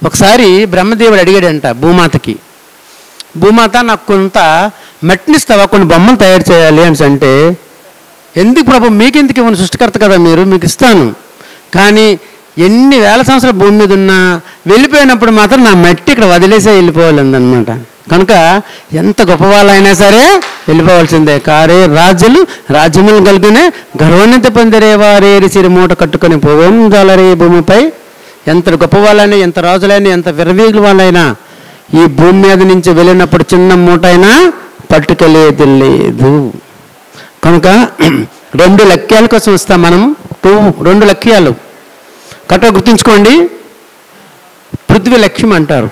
ఒకసారి బ్రహ్మదేవుడు అడిగాడంట భూమాతకి, భూమాత నాకు కొంత మట్టినిస్తావా, కొన్ని బొమ్మలు తయారు చేయాలి అని అంటే, ఎందుకు ప్రభు, మీకెందుకు ఇవ్వను, సృష్టికర్త కదా మీరు, మీకు ఇస్తాను, కానీ ఎన్ని వేల సంవత్సరాల భూమి మీద ఉన్నా వెళ్ళిపోయినప్పుడు మాత్రం నా మట్టి ఇక్కడ వదిలేసే వెళ్ళిపోవాలందనమాట. కనుక ఎంత గొప్పవాళ్ళైనా సరే వెళ్ళిపోవాల్సిందే. కారే రాజులు రాజ్యములు కలిగినే గర్వోన్నతి పొందిరే వారేరి సిరి మూట కట్టుకొని పోవం జాలరే భూమిపై. ఎంత గొప్పవాళ్ళైనా, ఎంత రాజులైనా, ఎంత విరవీగుల వాళ్ళైనా ఈ భూమి మీద నుంచి వెళ్ళినప్పుడు చిన్న మూట అయినా పట్టుకెళ్ళేది లేదు. కనుక 2 లక్ష్యాల కోసం వస్తాం మనం. 2 లక్ష్యాలు కరెక్ట్గా గుర్తుంచుకోండి. పృథ్వీ లక్ష్యం అంటారు.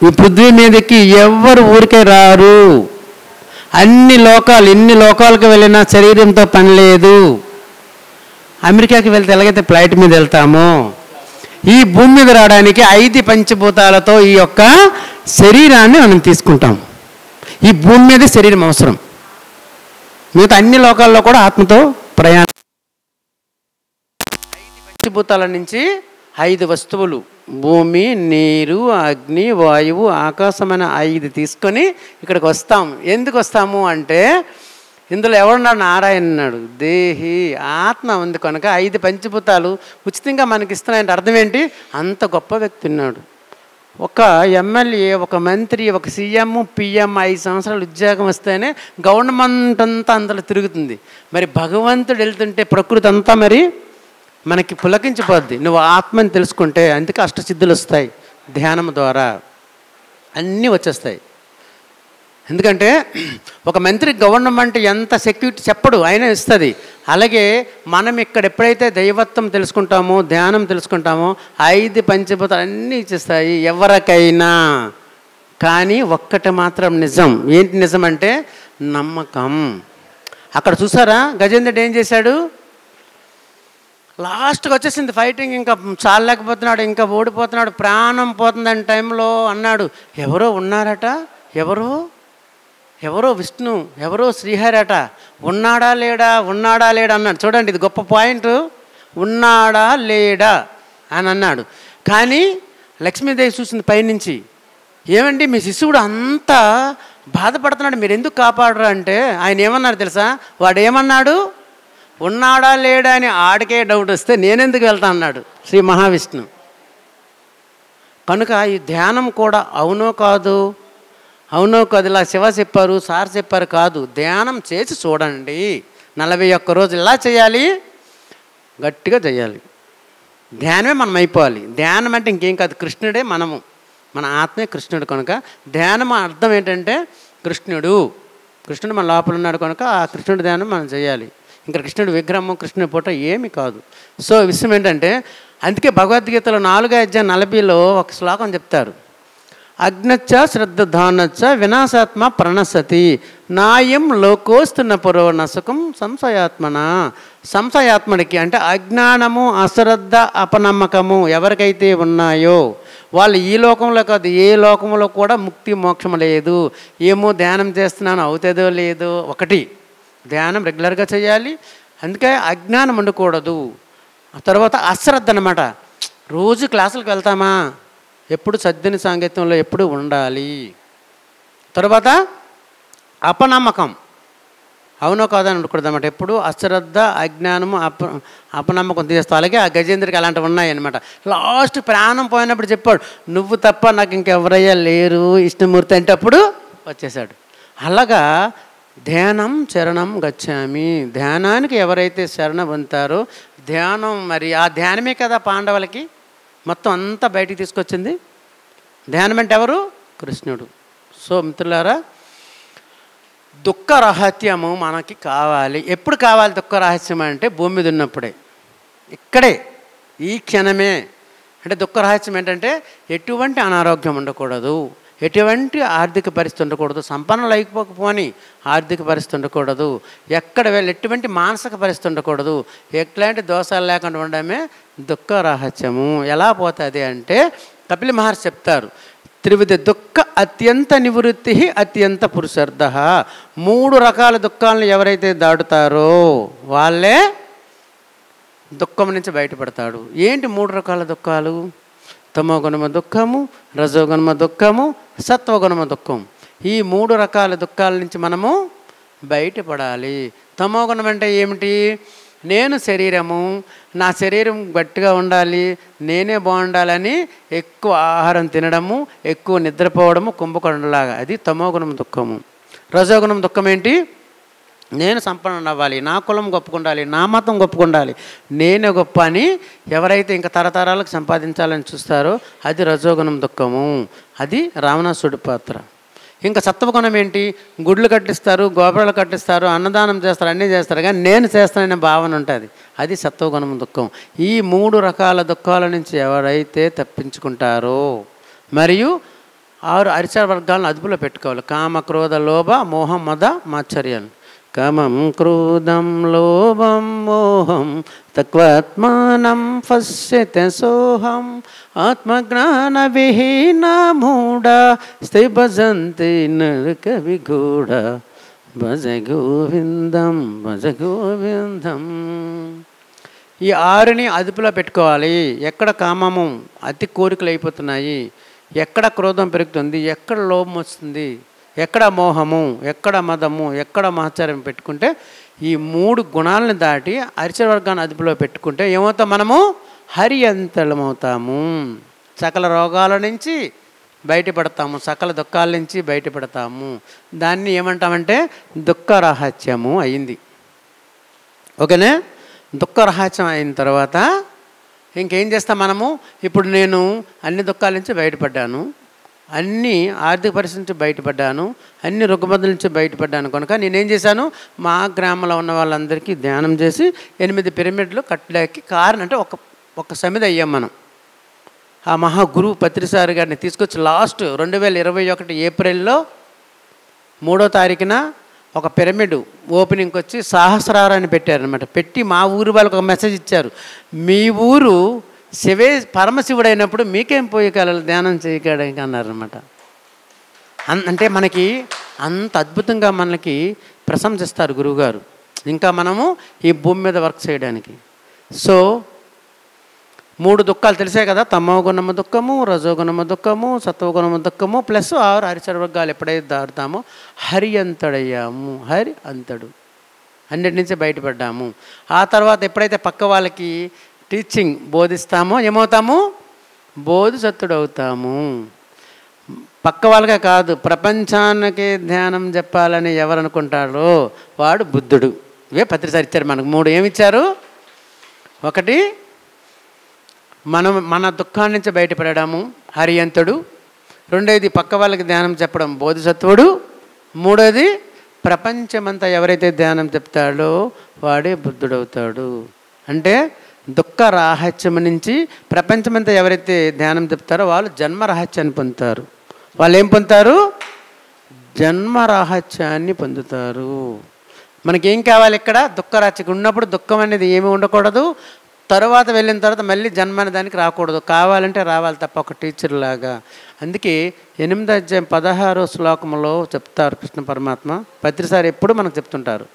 ఈ పృథ్వీ మీదకి ఎవరు ఊరికే రారు. ఎన్ని లోకాలకు వెళ్ళినా శరీరంతో పని లేదు. అమెరికాకి వెళ్తే ఎలాగైతే ఫ్లైట్ మీద వెళ్తామో, ఈ భూమి మీద రావడానికి 5 పంచభూతాలతో ఈ యొక్క శరీరాన్ని మనం తీసుకుంటాం. ఈ భూమి మీద శరీరం అవసరం. మిగతా అన్ని లోకాల్లో కూడా ఆత్మతో ప్రయాణం. 5 పంచభూతాల నుంచి 5 వస్తువులు, భూమి, నీరు, అగ్ని, వాయువు, ఆకాశమైన 5 తీసుకొని ఇక్కడికి వస్తాం. ఎందుకు వస్తాము అంటే, ఇందులో ఎవరున్నాడు? నారాయణ ఉన్నాడు. దేహి ఆత్మ ఉంది కనుక 5 పంచభూతాలు ఉచితంగా మనకి ఇస్తున్నాయంటే అర్థం ఏంటి? అంత గొప్ప వ్యక్తి ఉన్నాడు. ఒక ఎమ్మెల్యే, ఒక మంత్రి, ఒక సీఎం, పిఎం 5 సంవత్సరాలు ఉద్యోగం వస్తేనే గవర్నమెంట్ అంతా అందులో తిరుగుతుంది. మరి భగవంతుడు వెళ్తుంటే ప్రకృతి అంతా మరి మనకి పులకించిపోద్ది. నువ్వు ఆత్మని తెలుసుకుంటే. అందుకే అష్టసిద్ధులు వస్తాయి ధ్యానం ద్వారా, అన్నీ వచ్చేస్తాయి. ఎందుకంటే ఒక మంత్రి గవర్నమెంట్ ఎంత సెక్యూరిటీ చెప్పడు, అయినా ఇస్తుంది. అలాగే మనం ఇక్కడ ఎప్పుడైతే దైవత్వం తెలుసుకుంటామో, ధ్యానం తెలుసుకుంటామో 5 పంచభూతాలు అన్నీ ఇచ్చేస్తాయి ఎవరికైనా. కానీ ఒక్కటి మాత్రం నిజం. ఏంటి నిజం అంటే నమ్మకం. అక్కడ చూసారా గజేంద్రుడు ఏం చేశాడు? లాస్ట్కి వచ్చేసింది ఫైటింగ్, ఇంకా చాలలేకపోతున్నాడు, ఇంకా ఓడిపోతున్నాడు, ప్రాణం పోతుందని టైంలో అన్నాడు, ఎవరో ఉన్నారట, ఎవరో విష్ణు, ఎవరో శ్రీహరట, ఉన్నాడా లేడా అన్నాడు. చూడండి, ఇది గొప్ప పాయింట్. ఉన్నాడా లేడా అని అన్నాడు. కానీ లక్ష్మీదేవి చూసింది పైనుంచి, ఏమండి మీ శిశువుడు అంత బాధపడుతున్నాడు, మీరు ఎందుకు కాపాడరు అంటే ఆయన ఏమన్నారు తెలుసా? వాడు ఏమన్నాడు? ఉన్నాడా లేడా అని ఆడికే డౌట్ వస్తే నేనెందుకు వెళ్తా అన్నాడు శ్రీ మహావిష్ణు. కనుక ఈ ధ్యానం కూడా అవునో కాదు ఇలా శివ చెప్పారు, సార్ చెప్పారు కాదు. ధ్యానం చేసి చూడండి. 41 రోజులు ఇలా చేయాలి, గట్టిగా చేయాలి. ధ్యానమే మనం అయిపోవాలి. ధ్యానం అంటే ఇంకేం కాదు, కృష్ణుడే మనము, మన ఆత్మే కృష్ణుడు. కనుక ధ్యానం అర్థం ఏంటంటే కృష్ణుడు మన లోపల ఉన్నాడు కనుక ఆ కృష్ణుడి ధ్యానం మనం చేయాలి. ఇంకా కృష్ణుడి విగ్రహము, కృష్ణుడి పూట ఏమి కాదు. సో విషయం ఏంటంటే, అందుకే భగవద్గీతలో 4:40లో ఒక శ్లోకం చెప్తారు. అజ్ఞచ్చ శ్రద్ధానచ్చ వినాశాత్మ ప్రణసతి నాయం లోకోస్తున్న పురో నసుకం సంశయాత్మడికి అంటే అజ్ఞానము, అశ్రద్ధ, అపనమ్మకము ఎవరికైతే ఉన్నాయో వాళ్ళు ఈ లోకంలో కాదు ఏ లోకంలో కూడా ముక్తి మోక్షం లేదు. ఏమో ధ్యానం చేస్తున్నాను అవుతుందో లేదో. ఒకటి ధ్యానం రెగ్యులర్గా చేయాలి. అందుకే అజ్ఞానం ఉండకూడదు. ఆ తర్వాత అశ్రద్ధ అనమాట. రోజు క్లాసులకు వెళ్తామా, ఎప్పుడు సద్దిని సాంగత్యంలో ఎప్పుడు ఉండాలి. తర్వాత అపనమ్మకం, అవునో కాదని ఉండకూడదు అన్నమాట. ఎప్పుడు అశ్రద్ధ, అజ్ఞానము, అపనమ్మకం తీస్తాం. అలాగే ఆ గజేంద్రకి అలాంటివి ఉన్నాయన్నమాట. లాస్ట్ ప్రాణం పోయినప్పుడు చెప్పాడు, నువ్వు తప్ప నాకు ఇంకెవరయ్యా లేరు విష్ణుమూర్తి అంటే అప్పుడు వచ్చేసాడు. అలాగా ధ్యానం శరణం గచ్చామి. ధ్యానానికి ఎవరైతే శరణ పొందుతారో ధ్యానం, మరి ఆ ధ్యానమే కదా పాండవులకి మొత్తం అంతా బయటికి తీసుకొచ్చింది. ధ్యానం అంటే ఎవరు? కృష్ణుడు. సో మిత్రులారా, దుఃఖ రహస్యము మనకి కావాలి. ఎప్పుడు కావాలి దుఃఖ రహస్యం అంటే భూమి మీద ఉన్నప్పుడే, ఇక్కడే ఈ క్షణమే. అంటే దుఃఖ రహస్యం ఏంటంటే ఎటువంటి అనారోగ్యం ఉండకూడదు, ఎటువంటి ఆర్థిక పరిస్థితి ఉండకూడదు, సంపన్నులు అయిపోకపోని ఆర్థిక పరిస్థితి ఉండకూడదు, ఎక్కడ వెళ్ళి ఎటువంటి మానసిక పరిస్థితి ఉండకూడదు, ఎట్లాంటి దోషాలు లేకుండా ఉండడమే దుఃఖ రహస్యము. ఎలా పోతుంది అంటే కపిల మహర్షి చెప్తారు, త్రివిధ దుఃఖ అత్యంత నివృత్తి అత్యంత పురుషార్థ. 3 రకాల దుఃఖాలను ఎవరైతే దాటుతారో వాళ్ళే దుఃఖం నుంచి బయటపడతాడు. ఏంటి 3 రకాల దుఃఖాలు? తమోగుణము దుఃఖము, రజోగుణము దుఃఖము, సత్వగుణము దుఃఖం. ఈ 3 రకాల దుఃఖాల నుంచి మనము బయటపడాలి. తమోగుణం అంటే ఏమిటి? నేను శరీరము, నా శరీరం గట్టిగా ఉండాలి, నేనే బాగుండాలని ఎక్కువ ఆహారం తినడము, ఎక్కువ నిద్రపోవడము, కుంభకొండలాగా, అది తమోగుణం దుఃఖము. రజోగుణం దుఃఖం ఏంటి? నేను సంపన్నుడు అవ్వాలి, నా కులం గొప్పకుండాలి, నా మతం గొప్పకుండాలి, నేనే గొప్ప అని ఎవరైతే ఇంకా తరతరాలకు సంపాదించాలని చూస్తారో అది రజోగుణం దుఃఖము. అది రావణాసుడి పాత్ర. ఇంకా సత్వగుణం ఏంటి? గుడ్లు కట్టిస్తారు, గోపురాలు కట్టిస్తారు, అన్నదానం చేస్తారు, అన్నీ చేస్తారు, కానీ నేను చేస్తాననే భావన ఉంటుంది. అది సత్వగుణం దుఃఖం. ఈ 3 రకాల దుఃఖాల నుంచి ఎవరైతే తప్పించుకుంటారో, మరియు 6 అరిచర వర్గాలను అదుపులో పెట్టుకోవాలి. కామ, క్రోధ, లోభ, మోహం, మద, మాత్సర్యాలు. కామం, క్రోధం, లోభం, మోహం తత్వాత్మానం పశ్యతే సోహం ఆత్మజ్ఞాన విహీన మూఢ స్థి భజంతి నరక విగూఢ భజ గోవిందం భజ గోవిందం. ఈ 6ని అదుపులో పెట్టుకోవాలి. ఎక్కడ కామము అతి కోరికలు అయిపోతున్నాయి, ఎక్కడ క్రోధం పెరుగుతుంది, ఎక్కడ లోభం వస్తుంది, ఎక్కడ మోహము, ఎక్కడ మదము, ఎక్కడ మాత్సర్యం పెట్టుకుంటే ఈ 3 గుణాలను దాటి అరిచర వర్గాన్ని అదుపులో పెట్టుకుంటే ఏమవుతాం? మనము హరి అంతలమవుతాము. సకల రోగాల నుంచి బయటపడతాము, సకల దుఃఖాల నుంచి బయటపడతాము. దాన్ని ఏమంటామంటే దుఃఖ రహస్యము అయింది. ఓకేనే? దుఃఖ రహస్యం అయిన తర్వాత ఇంకేం చేస్తాం మనము? ఇప్పుడు నేను అన్ని దుఃఖాల నుంచి బయటపడ్డాను, అన్ని ఆర్థిక పరిస్థితి నుంచి బయటపడ్డాను, అన్ని రుగ్మతుల నుంచి బయటపడ్డాను కనుక నేనేం చేశాను? మా గ్రామంలో ఉన్న వాళ్ళందరికీ ధ్యానం చేసి 8 పిరమిడ్లు కట్టలేకి కారణం అంటే ఒక సమిధ అయ్యాం మనం. ఆ మహాగురువు పత్రిసారి గారిని తీసుకొచ్చి లాస్ట్ 2021 ఏప్రిల్లో 3వ తారీఖున ఒక పిరమిడ్ ఓపెనింగ్కి వచ్చి సహస్రారాన్ని పెట్టారనమాట. పెట్టి మా ఊరు వాళ్ళకి ఒక మెసేజ్ ఇచ్చారు, మీ ఊరు శివే పరమశివుడైనప్పుడు మీకేం పోయి కలలు ధ్యానం చేయడానికి అన్నారనమాట. అంటే మనకి అంత అద్భుతంగా మనకి ప్రశంసిస్తారు గురువుగారు, ఇంకా మనము ఈ భూమి మీద వర్క్ చేయడానికి. సో 3 దుఃఖాలు తెలిసాయి కదా, తమోగుణము దుఃఖము, రజోగుణము దుఃఖము, సత్వగుణము దుఃఖము, ప్లస్ 6 హరిచర వర్గాలు ఎప్పుడైతే దాటుతామో హరి అంతడయ్యాము. హరి అంతడు అన్నిటి నుంచి బయటపడ్డాము. ఆ తర్వాత ఎప్పుడైతే పక్క వాళ్ళకి టీచింగ్ బోధిస్తామో ఏమవుతాము? బోధిసత్తుడు అవుతాము. పక్క వాళ్ళకే కాదు, ప్రపంచానికి ధ్యానం చెప్పాలని ఎవరు అనుకుంటారో వాడు బుద్ధుడు. ఇవే పత్రిసారి ఇచ్చారు మనకు 3. ఏమిచ్చారు? ఒకటి మన దుఃఖాన్ని నుంచి బయటపడము, హరియంతుడు. 2వది పక్క వాళ్ళకి ధ్యానం చెప్పడం, బోధిసత్వుడు. 3వది ప్రపంచమంతా ఎవరైతే ధ్యానం చెప్తాడో వాడే బుద్ధుడవుతాడు. అంటే దుఃఖ రహస్యం నుంచి ప్రపంచమంతా ఎవరైతే ధ్యానం చెప్తారో వాళ్ళు జన్మ రహస్యాన్ని పొందుతారు. వాళ్ళు ఏం పొందుతారు? జన్మ రహస్యాన్ని పొందుతారు. మనకేం కావాలి? ఇక్కడ దుఃఖ రహస్యం ఉన్నప్పుడు దుఃఖం అనేది ఏమీ ఉండకూడదు. తర్వాత వెళ్ళిన తర్వాత మళ్ళీ జన్మ అనే దానికి రాకూడదు. కావాలంటే రావాలి తప్ప, ఒక టీచర్ లాగా. అందుకే 8వ అధ్యాయం 16వ శ్లోకంలో చెప్తారు కృష్ణ పరమాత్మ. పత్రిసారి ఎప్పుడు మనకు చెప్తుంటారు,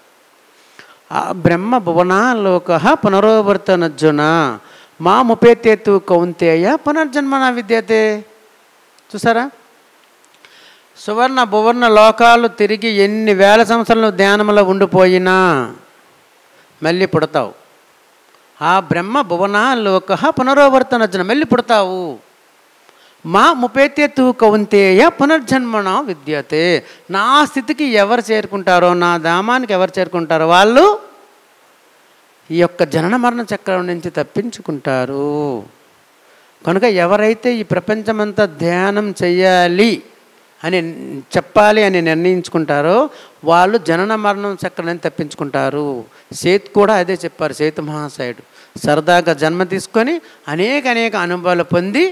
బ్రహ్మ భువనాలోక పునరోవర్తనర్జున మాముపేతేతు కౌంతేయ పునర్జన్మన విద్యతే. చూసారా? సువర్ణ భువర్ణ లోకాలు తిరిగి ఎన్ని వేల సంవత్సరాలు ధ్యానంలో ఉండిపోయినా మళ్ళీ పుడతావు. ఆ బ్రహ్మ భువనాలోక పునరోవర్తనర్జున, మళ్ళీ పుడతావు. మా ముపేతేతు కౌంతేయ పునర్జన్మన విద్యతే. నా స్థితికి ఎవరు చేరుకుంటారో, నా ధామానికి ఎవరు చేరుకుంటారో వాళ్ళు ఈ యొక్క జనన మరణ చక్రం నుంచి తప్పించుకుంటారు. కనుక ఎవరైతే ఈ ప్రపంచమంతా ధ్యానం చెయ్యాలి అని చెప్పాలి అని నిర్ణయించుకుంటారో వాళ్ళు జనన మరణం చక్రం నుంచి తప్పించుకుంటారు. సేత్ కూడా అదే చెప్పారు. సేతు మహాశయుడు సరదాగా జన్మ తీసుకొని అనేక అనుభవాలు పొంది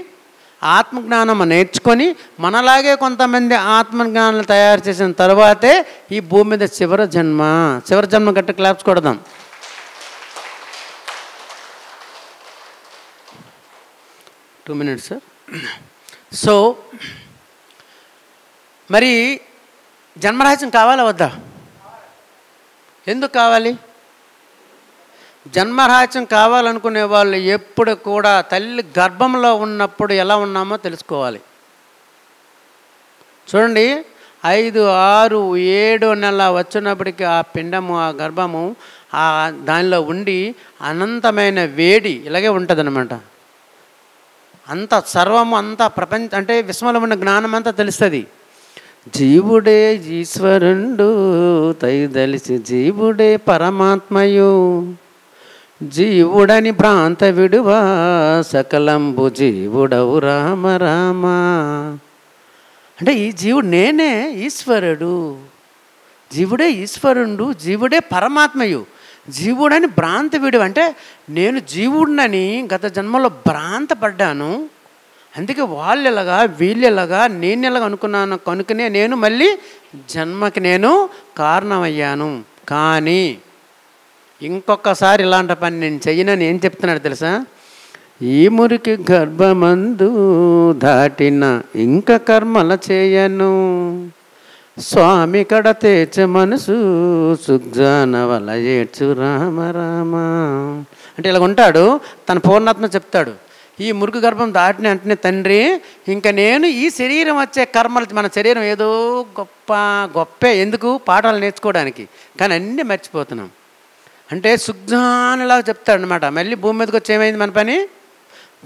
ఆత్మజ్ఞానం నేర్చుకొని మనలాగే కొంతమంది ఆత్మజ్ఞానాలు తయారు చేసిన తర్వాతే ఈ భూమి మీద చివరి జన్మ గట్టి క్లాప్స్ కొడదాం. Two minutes sir. సో మరి జన్మరహస్యం కావాలా వద్దా? ఎందుకు కావాలి? జన్మరహస్యం కావాలనుకునే వాళ్ళు ఎప్పుడు కూడా తల్లి గర్భంలో ఉన్నప్పుడు ఎలా ఉన్నామో తెలుసుకోవాలి. చూడండి, 5, 6, 7 నెల వచ్చినప్పటికీ ఆ పిండము, ఆ గర్భము దానిలో ఉండి అనంతమైన వేడి ఇలాగే ఉంటుందన్నమాట. అంత సర్వము, అంతా ప్రపంచం అంటే విశ్వంలో ఉన్న జ్ఞానం అంతా తెలుస్తుంది. జీవుడే ఈశ్వరుండు తైదలిసి జీవుడే పరమాత్మయు, జీవుడని భ్రాంత విడువా సకలంబు జీవుడవు రామ రామ. అంటే ఈ జీవుడు నేనే ఈశ్వరుడు, జీవుడే ఈశ్వరుండు, జీవుడే పరమాత్మయు, జీవుడని భ్రాంతి విడువ అంటే నేను జీవుడినని గత జన్మలో భ్రాంత పడ్డాను. అందుకే వాళ్ళెలాగా వీళ్ళెలాగా నేను ఎలాగ అనుకున్నాను కనుకనే నేను మళ్ళీ జన్మకి నేను కారణమయ్యాను. కానీ ఇంకొకసారి ఇలాంటి పని నేను చెయ్యనని ఏం చెప్తున్నాడు తెలుసా? ఈ మురికి గర్భమందు దాటిన ఇంక కర్మల చేయను, స్వామి కడ తేచ మనసు సుగ్జాన వల ఏడ్చు రామ రామ. అంటే ఇలా ఉంటాడు, తన పూర్ణాత్మ చెప్తాడు. ఈ మురుగు గర్భం దాటిన వెంటనే తండ్రి ఇంకా నేను ఈ శరీరం వచ్చే కర్మలు, మన శరీరం ఏదో గొప్పే ఎందుకు పాఠాలు నేర్చుకోవడానికి, కానీ అన్నీ మర్చిపోతున్నాం. అంటే సుగ్జానలాగా చెప్తాడు అనమాట. మళ్ళీ భూమి మీదకి వచ్చి ఏమైంది మన పని?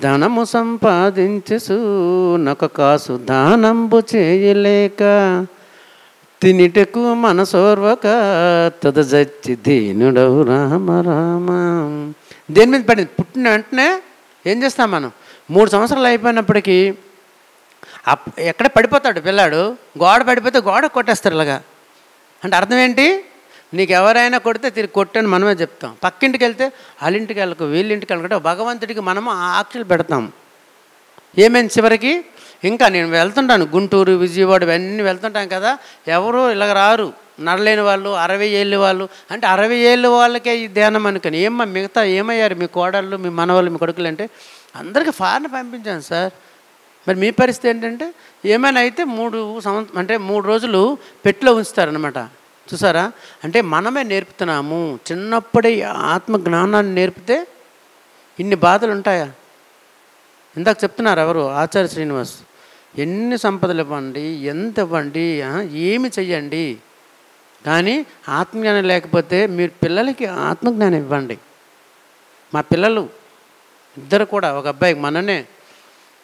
ధనము సంపాదించు నొక కాసు దానంబు చేయలేక, తినిటకు మనసోర్వక తదజచ్చి దీనుడవు రామ రామ. దేని మీద పడింది? పుట్టిన వెంటనే ఏం చేస్తాం మనం? 3 సంవత్సరాలు అయిపోయినప్పటికీ ఎక్కడ పడిపోతాడు పిల్లాడు, గోడ పడిపోతే గోడ కొట్టేస్తారు ఇలాగా. అంటే అర్థం ఏంటి? నీకు ఎవరైనా కొడితే తిరిగి కొట్టని మనమే చెప్తాం. పక్కింటికి వెళ్తే వాళ్ళింటికి వెళ్ళకు వీళ్ళింటికి వెళ్ళకుంటే భగవంతుడికి మనము ఆక్షలు పెడతాం. ఏమైంది చివరికి? ఇంకా నేను వెళ్తుంటాను గుంటూరు, విజయవాడ ఇవన్నీ వెళ్తుంటాం కదా, ఎవరు ఇలాగ రారు, నడలేని వాళ్ళు, 60 ఏళ్ళ వాళ్ళు. అంటే 60 ఏళ్ళ వాళ్ళకే ఈ ధ్యానం అనుకుని ఏమ్మా మిగతా ఏమయ్యారు మీ కోడళ్ళు, మీ మనవాళ్ళు, మీ కొడుకులు అంటే అందరికీ ఫారెన్ పంపించాను సార్. మరి మీ పరిస్థితి ఏంటంటే ఏమైనా అయితే 3 రోజులు పెట్టిలో ఉంచుతారనమాట. చూసారా? అంటే మనమే నేర్పుతున్నాము. చిన్నప్పుడే ఆత్మ జ్ఞానాన్ని నేర్పితే ఇన్ని బాధలు ఉంటాయా? ఇందాక చెప్తున్నారు ఎవరు? ఆచార్య శ్రీనివాస్. ఎన్ని సంపదలు ఇవ్వండి, ఎంత ఇవ్వండి, ఏమి చెయ్యండి, కానీ ఆత్మజ్ఞానం లేకపోతే మీరు పిల్లలకి ఆత్మజ్ఞానం ఇవ్వండి. మా పిల్లలు ఇద్దరు కూడా, ఒక అబ్బాయికి మననే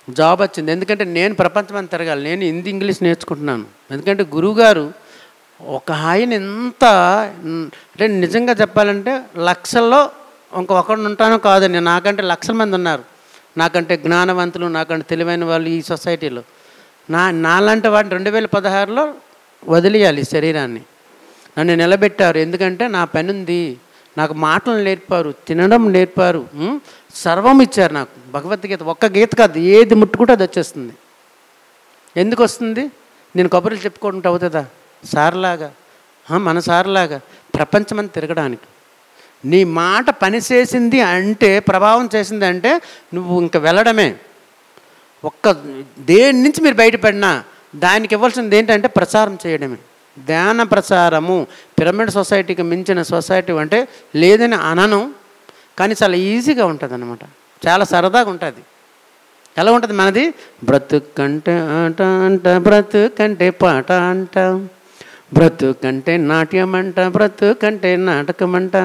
జాబ్ వచ్చింది. ఎందుకంటే నేను ప్రపంచమంతా తిరగాలి, నేను హిందీ ఇంగ్లీష్ నేర్చుకుంటున్నాను. ఎందుకంటే గురువుగారు ఒక ఆయన ఎంత అంటే నిజంగా చెప్పాలంటే లక్షల్లో ఒకడు ఉంటానో కాదండి, నాకంటే లక్షల మంది ఉన్నారు, నాకంటే జ్ఞానవంతులు, నాకంటే తెలివైన వాళ్ళు ఈ సొసైటీలో. నాలాంటి వాడిని 2016లో వదిలేయాలి శరీరాన్ని. నన్ను నిలబెట్టారు. ఎందుకంటే నా పని ఉంది, నాకు మాటలు నేర్పారు, తినడం నేర్పారు, సర్వం ఇచ్చారు నాకు. భగవద్గీత ఒక్క గీత కాదు, ఏది ముట్టుకుంటే అది వచ్చేస్తుంది. ఎందుకు వస్తుంది? నేను కొబ్బరిలు చెప్పుకుంటూ అవుతుందా? సార్లాగా, మన సార్లాగా ప్రపంచమంతా తిరగడానికి. నీ మాట పనిచేసింది అంటే, ప్రభావం చేసింది అంటే నువ్వు ఇంక వెళ్ళడమే. దేని నుంచి మీరు బయటపడినా దానికి ఇవ్వాల్సింది ఏంటంటే ప్రచారం చేయడమే. ధ్యాన ప్రచారము పిరమిడ్ సొసైటీకి మించిన సొసైటీ అంటే లేదని అనను, కానీ చాలా ఈజీగా ఉంటుంది అన్నమాట. చాలా సరదాగా ఉంటుంది. ఎలా ఉంటుంది మనది? బ్రతుకంటే ఆట అంట, బ్రతుకంటే పాట అంట, బ్రతుకంటే నాట్యం అంట, బ్రతుకంటే నాటకం అంట,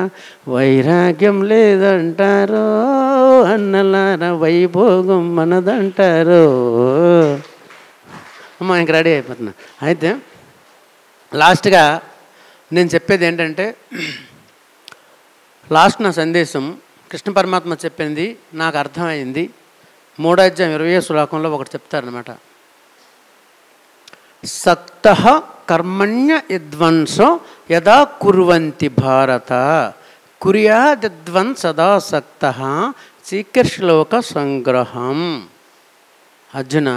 వైరాగ్యం లేదంటారో అన్నలారా వైభోగం మనదంటారో. అమ్మ ఇంక రెడీ అయిపోతున్నా. అయితే లాస్ట్గా నేను చెప్పేది ఏంటంటే, లాస్ట్ నా సందేశం కృష్ణ పరమాత్మ చెప్పింది నాకు అర్థమైంది. 3వ అధ్యాయం 20వ శ్లోకంలో ఒకటి చెప్తారనమాట. సక్తః కర్మణ్య యద్వంశో యదా కుర్వంతి భారత కుర్యాద్యద్వన్ సదా సక్తః శ్రీకృష్ణలోక సంగ్రహం. అర్జున,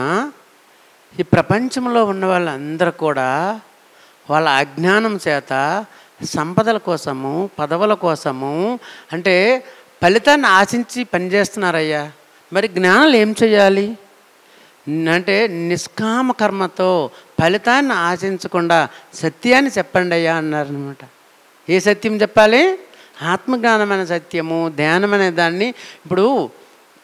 ఈ ప్రపంచంలో ఉన్న వాళ్ళందరూ కూడా వాళ్ళ అజ్ఞానం చేత సంపదల కోసము, పదవుల కోసము అంటే ఫలితాన్ని ఆశించి పనిచేస్తున్నారయ్యా. మరి జ్ఞానాలు ఏం చేయాలి అంటే నిష్కామ కర్మతో ఫలితాన్ని ఆశించకుండా సత్యాన్ని చెప్పండి అయ్యా అన్నారనమాట. ఏ సత్యం చెప్పాలి? ఆత్మజ్ఞానం అనే సత్యము, ధ్యానం అనే దాన్ని ఇప్పుడు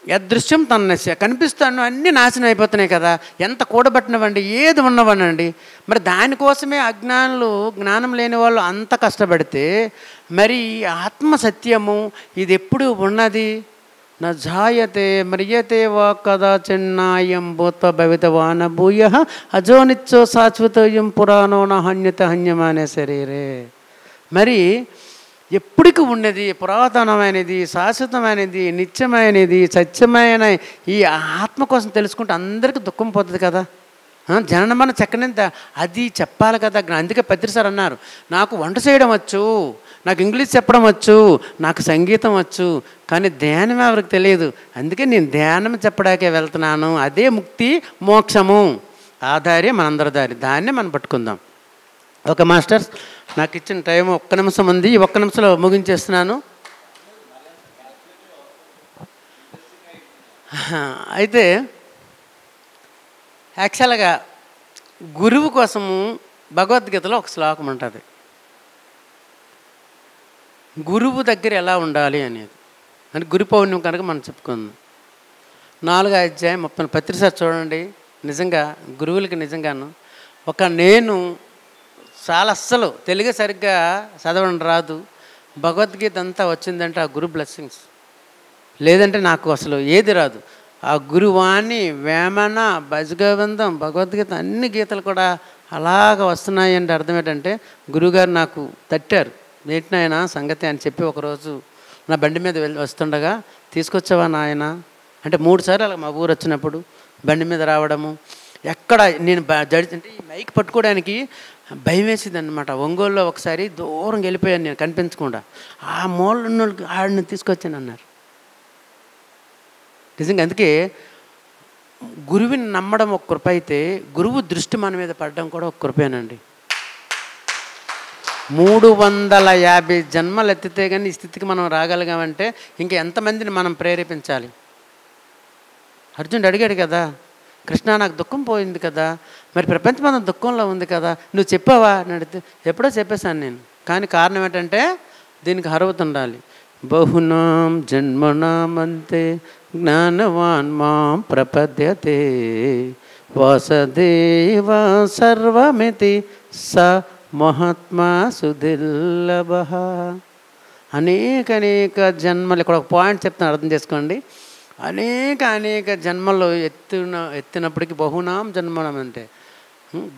యదృశ్యం తన్నస్య కనిపిస్తాను అన్నీ నాశనం అయిపోతున్నాయి కదా, ఎంత కూడబట్టినవండి, ఏది ఉన్నవనండి. మరి దానికోసమే అజ్ఞానులు, జ్ఞానం లేని వాళ్ళు అంత కష్టపడితే మరి ఆత్మ సత్యము ఇది ఎప్పుడు ఉన్నది? న జాయతే మ్రియతే వా కదాచిన్నాయం భూత్వ భవితవాన భూయ అజోనిత్యో శాశ్వతోయం పురాణో న హన్యత హన్యమానే శరీరే. మరి ఎప్పటికి ఉన్నది, పురాతనమైనది, శాశ్వతమైనది, నిత్యమైనది, సత్యమైన ఈ ఆత్మ కోసం తెలుసుకుంటే అందరికీ దుఃఖం పోతుంది కదా. జననమన చక్కనంత అది చెప్పాలి కదా. అందుకే పత్రి సార్ అన్నారు, నాకు వంట చేయడం వచ్చు, నాకు ఇంగ్లీష్ చెప్పడం వచ్చు, నాకు సంగీతం వచ్చు, కానీ ధ్యానం ఎవరికి తెలియదు. అందుకే నేను ధ్యానం చెప్పడాకే వెళ్తున్నాను. అదే ముక్తి మోక్షము. ఆ దారి మనందరి దారి, దాన్నే మనం పట్టుకుందాం. ఓకే మాస్టర్స్, నాకు ఇచ్చిన టైం 1 నిమిషం ఉంది. ఈ 1 నిమిషంలో ముగించేస్తున్నాను. అయితే యాక్చువల్గా గురువు కోసము భగవద్గీతలో ఒక శ్లోకం ఉంటుంది, గురువు దగ్గర ఎలా ఉండాలి అనేది. అంటే గురు పౌర్ణమి కనుక మనం చెప్పుకుందాం. 4వ అధ్యాయం 30 పత్రి సార్ చూడండి. నిజంగా గురువులకి నిజంగాను నేను చాలా అస్సలు తెలుగు సరిగ్గా చదవడం రాదు. భగవద్గీత అంతా వచ్చిందంటే ఆ గురు బ్లెస్సింగ్స్, లేదంటే నాకు అసలు ఏది రాదు. ఆ గురువాణి, వేమన, భజగోవిందం, భగవద్గీత అన్ని గీతలు కూడా అలాగ వస్తున్నాయి. అంటే అర్థం ఏంటంటే గురువుగారు నాకు తట్టారు, ఏంటినాయన సంగతి అని చెప్పి ఒకరోజు నా బండి మీద వస్తుండగా, తీసుకొచ్చావా నాయన అంటే 3 సార్లు అలా మా ఊరు వచ్చినప్పుడు బండి మీద రావడము. ఎక్కడ నేను అంటే ఈ మైక్ పట్టుకోవడానికి భయం వేసింది అనమాట. ఒంగోలులో ఒకసారి దూరం వెళ్ళిపోయాను నేను కనిపించకుండా. ఆ మూల ఆడిని తీసుకొచ్చాను అన్నారు. నిజంగా అందుకే గురువుని నమ్మడం ఒక కృప అయితే, గురువు దృష్టి మన మీద పడడం కూడా ఒక కృపేనండి. 350 జన్మలు ఎత్తితే కానీ ఈ స్థితికి మనం రాగలిగామంటే ఇంకా ఎంతమందిని మనం ప్రేరేపించాలి? అర్జునుడు అడిగాడు కదా, కృష్ణ నాకు దుఃఖం పోయింది కదా, మరి ప్రపంచం అంతా దుఃఖంలో ఉంది కదా, నువ్వు చెప్పావా అని అడిగితే ఎప్పుడో చెప్పేశాను నేను. కానీ కారణం ఏంటంటే దీనికి అర్హత ఉండాలి. బహునాం జన్మనామంతే జ్ఞానవాన్ మాం ప్రపద్యతే వాసుదేవ సర్వమితి స మహాత్మా సుదుర్లభ. అనేక జన్మలు, ఇక్కడ ఒక పాయింట్ చెప్తాను అర్థం చేసుకోండి. అనేక జన్మలు ఎత్తినప్పటికీ బహునాం జన్మనం అంటే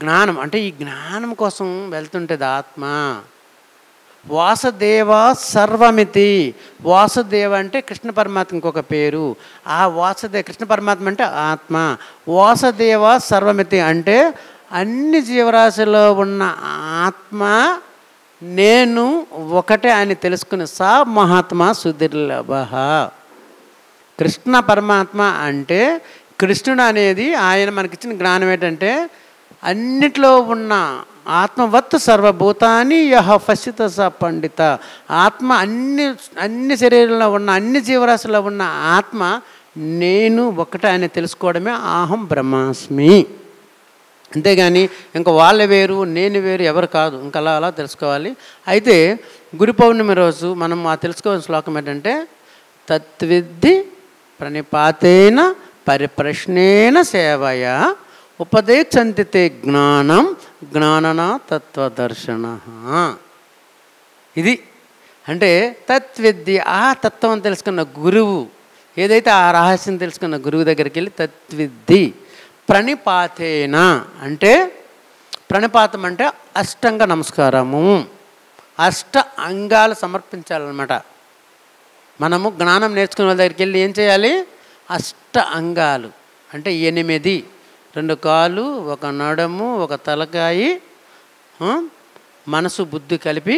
జ్ఞానం, అంటే ఈ జ్ఞానం కోసం వెళ్తుంటుంది ఆత్మ. వాసుదేవ సర్వమితి, వాసుదేవ అంటే కృష్ణ పరమాత్మ ఇంకొక పేరు. ఆ కృష్ణ పరమాత్మ అంటే ఆత్మ. వాసుదేవ సర్వమితి అంటే అన్ని జీవరాశిలో ఉన్న ఆత్మ నేను ఒకటే అని తెలుసుకుని సా మహాత్మా సుదుర్లభ. కృష్ణ పరమాత్మ అంటే కృష్ణుడు అనేది ఆయన మనకిచ్చిన జ్ఞానం ఏంటంటే అన్నిట్లో ఉన్న ఆత్మవత్తు సర్వభూతాన్ని యహ ఫసిత స పండిత. ఆత్మ అన్ని శరీరంలో ఉన్న అన్ని జీవరాశుల్లో ఉన్న ఆత్మ నేను ఒకటే అని తెలుసుకోవడమే అహం బ్రహ్మాస్మి. అంతేగాని ఇంకా వాళ్ళ వేరు నేను వేరు ఎవరు కాదు. ఇంకా అలా తెలుసుకోవాలి. అయితే గురు పౌర్ణమి రోజు మనం ఆ తెలుసుకోవాల్సిన శ్లోకం ఏంటంటే తత్విద్ధి ప్రణిపాతేన పరిప్రశ్నేన సేవయ ఉపదేశంతి తే జ్ఞానం జ్ఞానన తత్వదర్శన. ఇది అంటే తత్విద్య, ఆ తత్వం తెలుసుకున్న గురువు, ఏదైతే ఆ రహస్యం తెలుసుకున్న గురువు దగ్గరికి వెళ్ళి తత్విద్ధి ప్రణిపాతేన అంటే ప్రణిపాతం అంటే అష్టాంగ నమస్కారము, అష్ట అంగాలు సమర్పించాలన్నమాట. మనము జ్ఞానం నేర్చుకునే వాళ్ళ దగ్గరికి వెళ్ళి ఏం చేయాలి? అష్ట అంగాలు అంటే 8, 2 కాళ్ళు, 1 నడుము, 1 తలకాయి, మనసు బుద్ధి కలిపి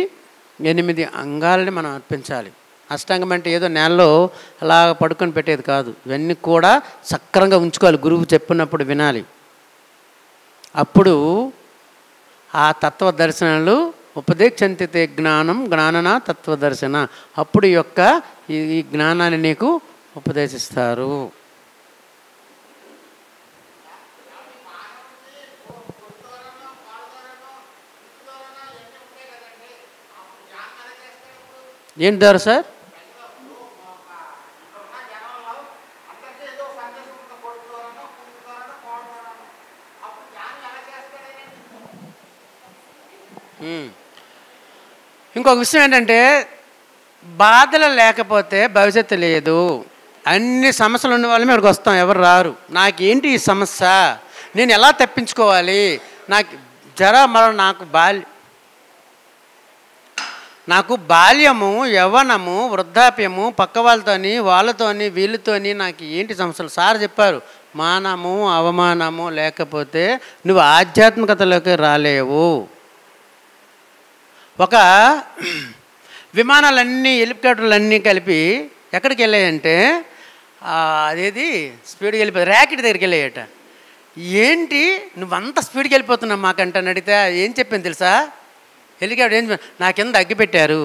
8 అంగాలని మనం అర్పించాలి. అష్టాంగం అంటే ఏదో నేలలో అలా పడుకొని పెట్టేది కాదు. ఇవన్నీ కూడా సక్రంగా ఉంచుకోవాలి. గురువు చెప్పినప్పుడు వినాలి. అప్పుడు ఆ తత్వ దర్శనాలు ఉపదేశంతితే జ్ఞానం జ్ఞానన తత్వదర్శన. అప్పుడు ఈ జ్ఞానాన్ని నీకు ఉపదేశిస్తారు. ఏంటి ద్వారా సార్? ఇంకొక విషయం ఏంటంటే, బాధలు లేకపోతే భవిష్యత్తు లేదు. అన్ని సమస్యలు ఉన్న వాళ్ళమే ఇక్కడికి వస్తాం, ఎవరు రారు. నాకేంటి ఈ సమస్య, నేను ఎలా తప్పించుకోవాలి, నాకు నాకు బాల్యము, యవ్వనము, వృద్ధాప్యము, పక్క వాళ్ళతోని వీళ్ళతోని నాకు ఏంటి సమస్యలు? సార్ చెప్పారు, మానము అవమానము లేకపోతే నువ్వు ఆధ్యాత్మికతలోకి రాలేవు. ఒక విమానాలన్నీ, హెలికాప్టర్లన్నీ కలిపి ఎక్కడికి వెళ్ళాయంటే, అదేది స్పీడ్కి వెళ్ళిపోయి ర్యాకెట్ దగ్గరికి వెళ్ళాయట. ఏంటి నువ్వంత స్పీడ్కి వెళ్ళిపోతున్నావు మాకంటే అడిగితే ఏం చెప్పింది తెలుసా? హెలికాప్టర్ ఏం నా కింద అగ్గి పెట్టారు.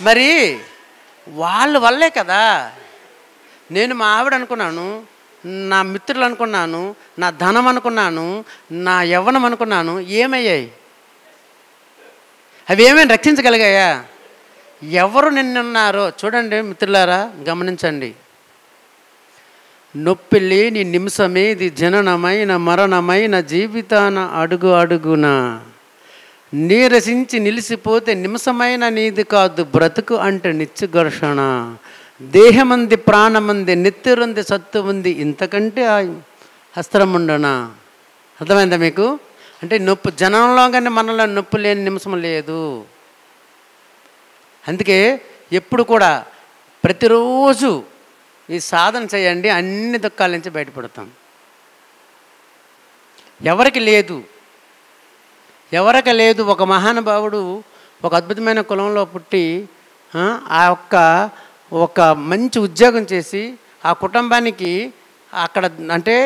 మరి వాళ్ళ వల్లే కదా నేను మా ఆవిడ అనుకున్నాను, నా మిత్రులు అనుకున్నాను, నా ధనం అనుకున్నాను, నా యవ్వనం అనుకున్నాను. ఏమయ్యాయి? అవి ఏమైనా రక్షించగలిగాయా? ఎవరు నిన్నున్నారో చూడండి మిత్రులారా, గమనించండి. నొప్పి లేని నిమిషమే ఇది జననమైన మరణమైన జీవితాన అడుగు అడుగున నీరసించి నిలిసిపోతే నిమిషమైన నీది కాదు బ్రతుకు అంటే నిత్య ఘర్షణ. దేహమంది ప్రాణమంది నెత్తిరుంది సత్తు ఉంది ఇంతకంటే హస్త్రముండనా. అర్థమైందా మీకు? అంటే నొప్పి జనంలో కానీ మనలో నొప్పి లేని నిమిషం లేదు. అందుకే ఎప్పుడు కూడా ప్రతిరోజు ఈ సాధన చేయండి, అన్ని దుఃఖాల నుంచి బయటపడతాం. ఎవరికి లేదు. ఒక మహానుభావుడు ఒక అద్భుతమైన కులంలో పుట్టి ఒక మంచి ఉద్యోగం చేసి ఆ కుటుంబానికి అక్కడ అంటే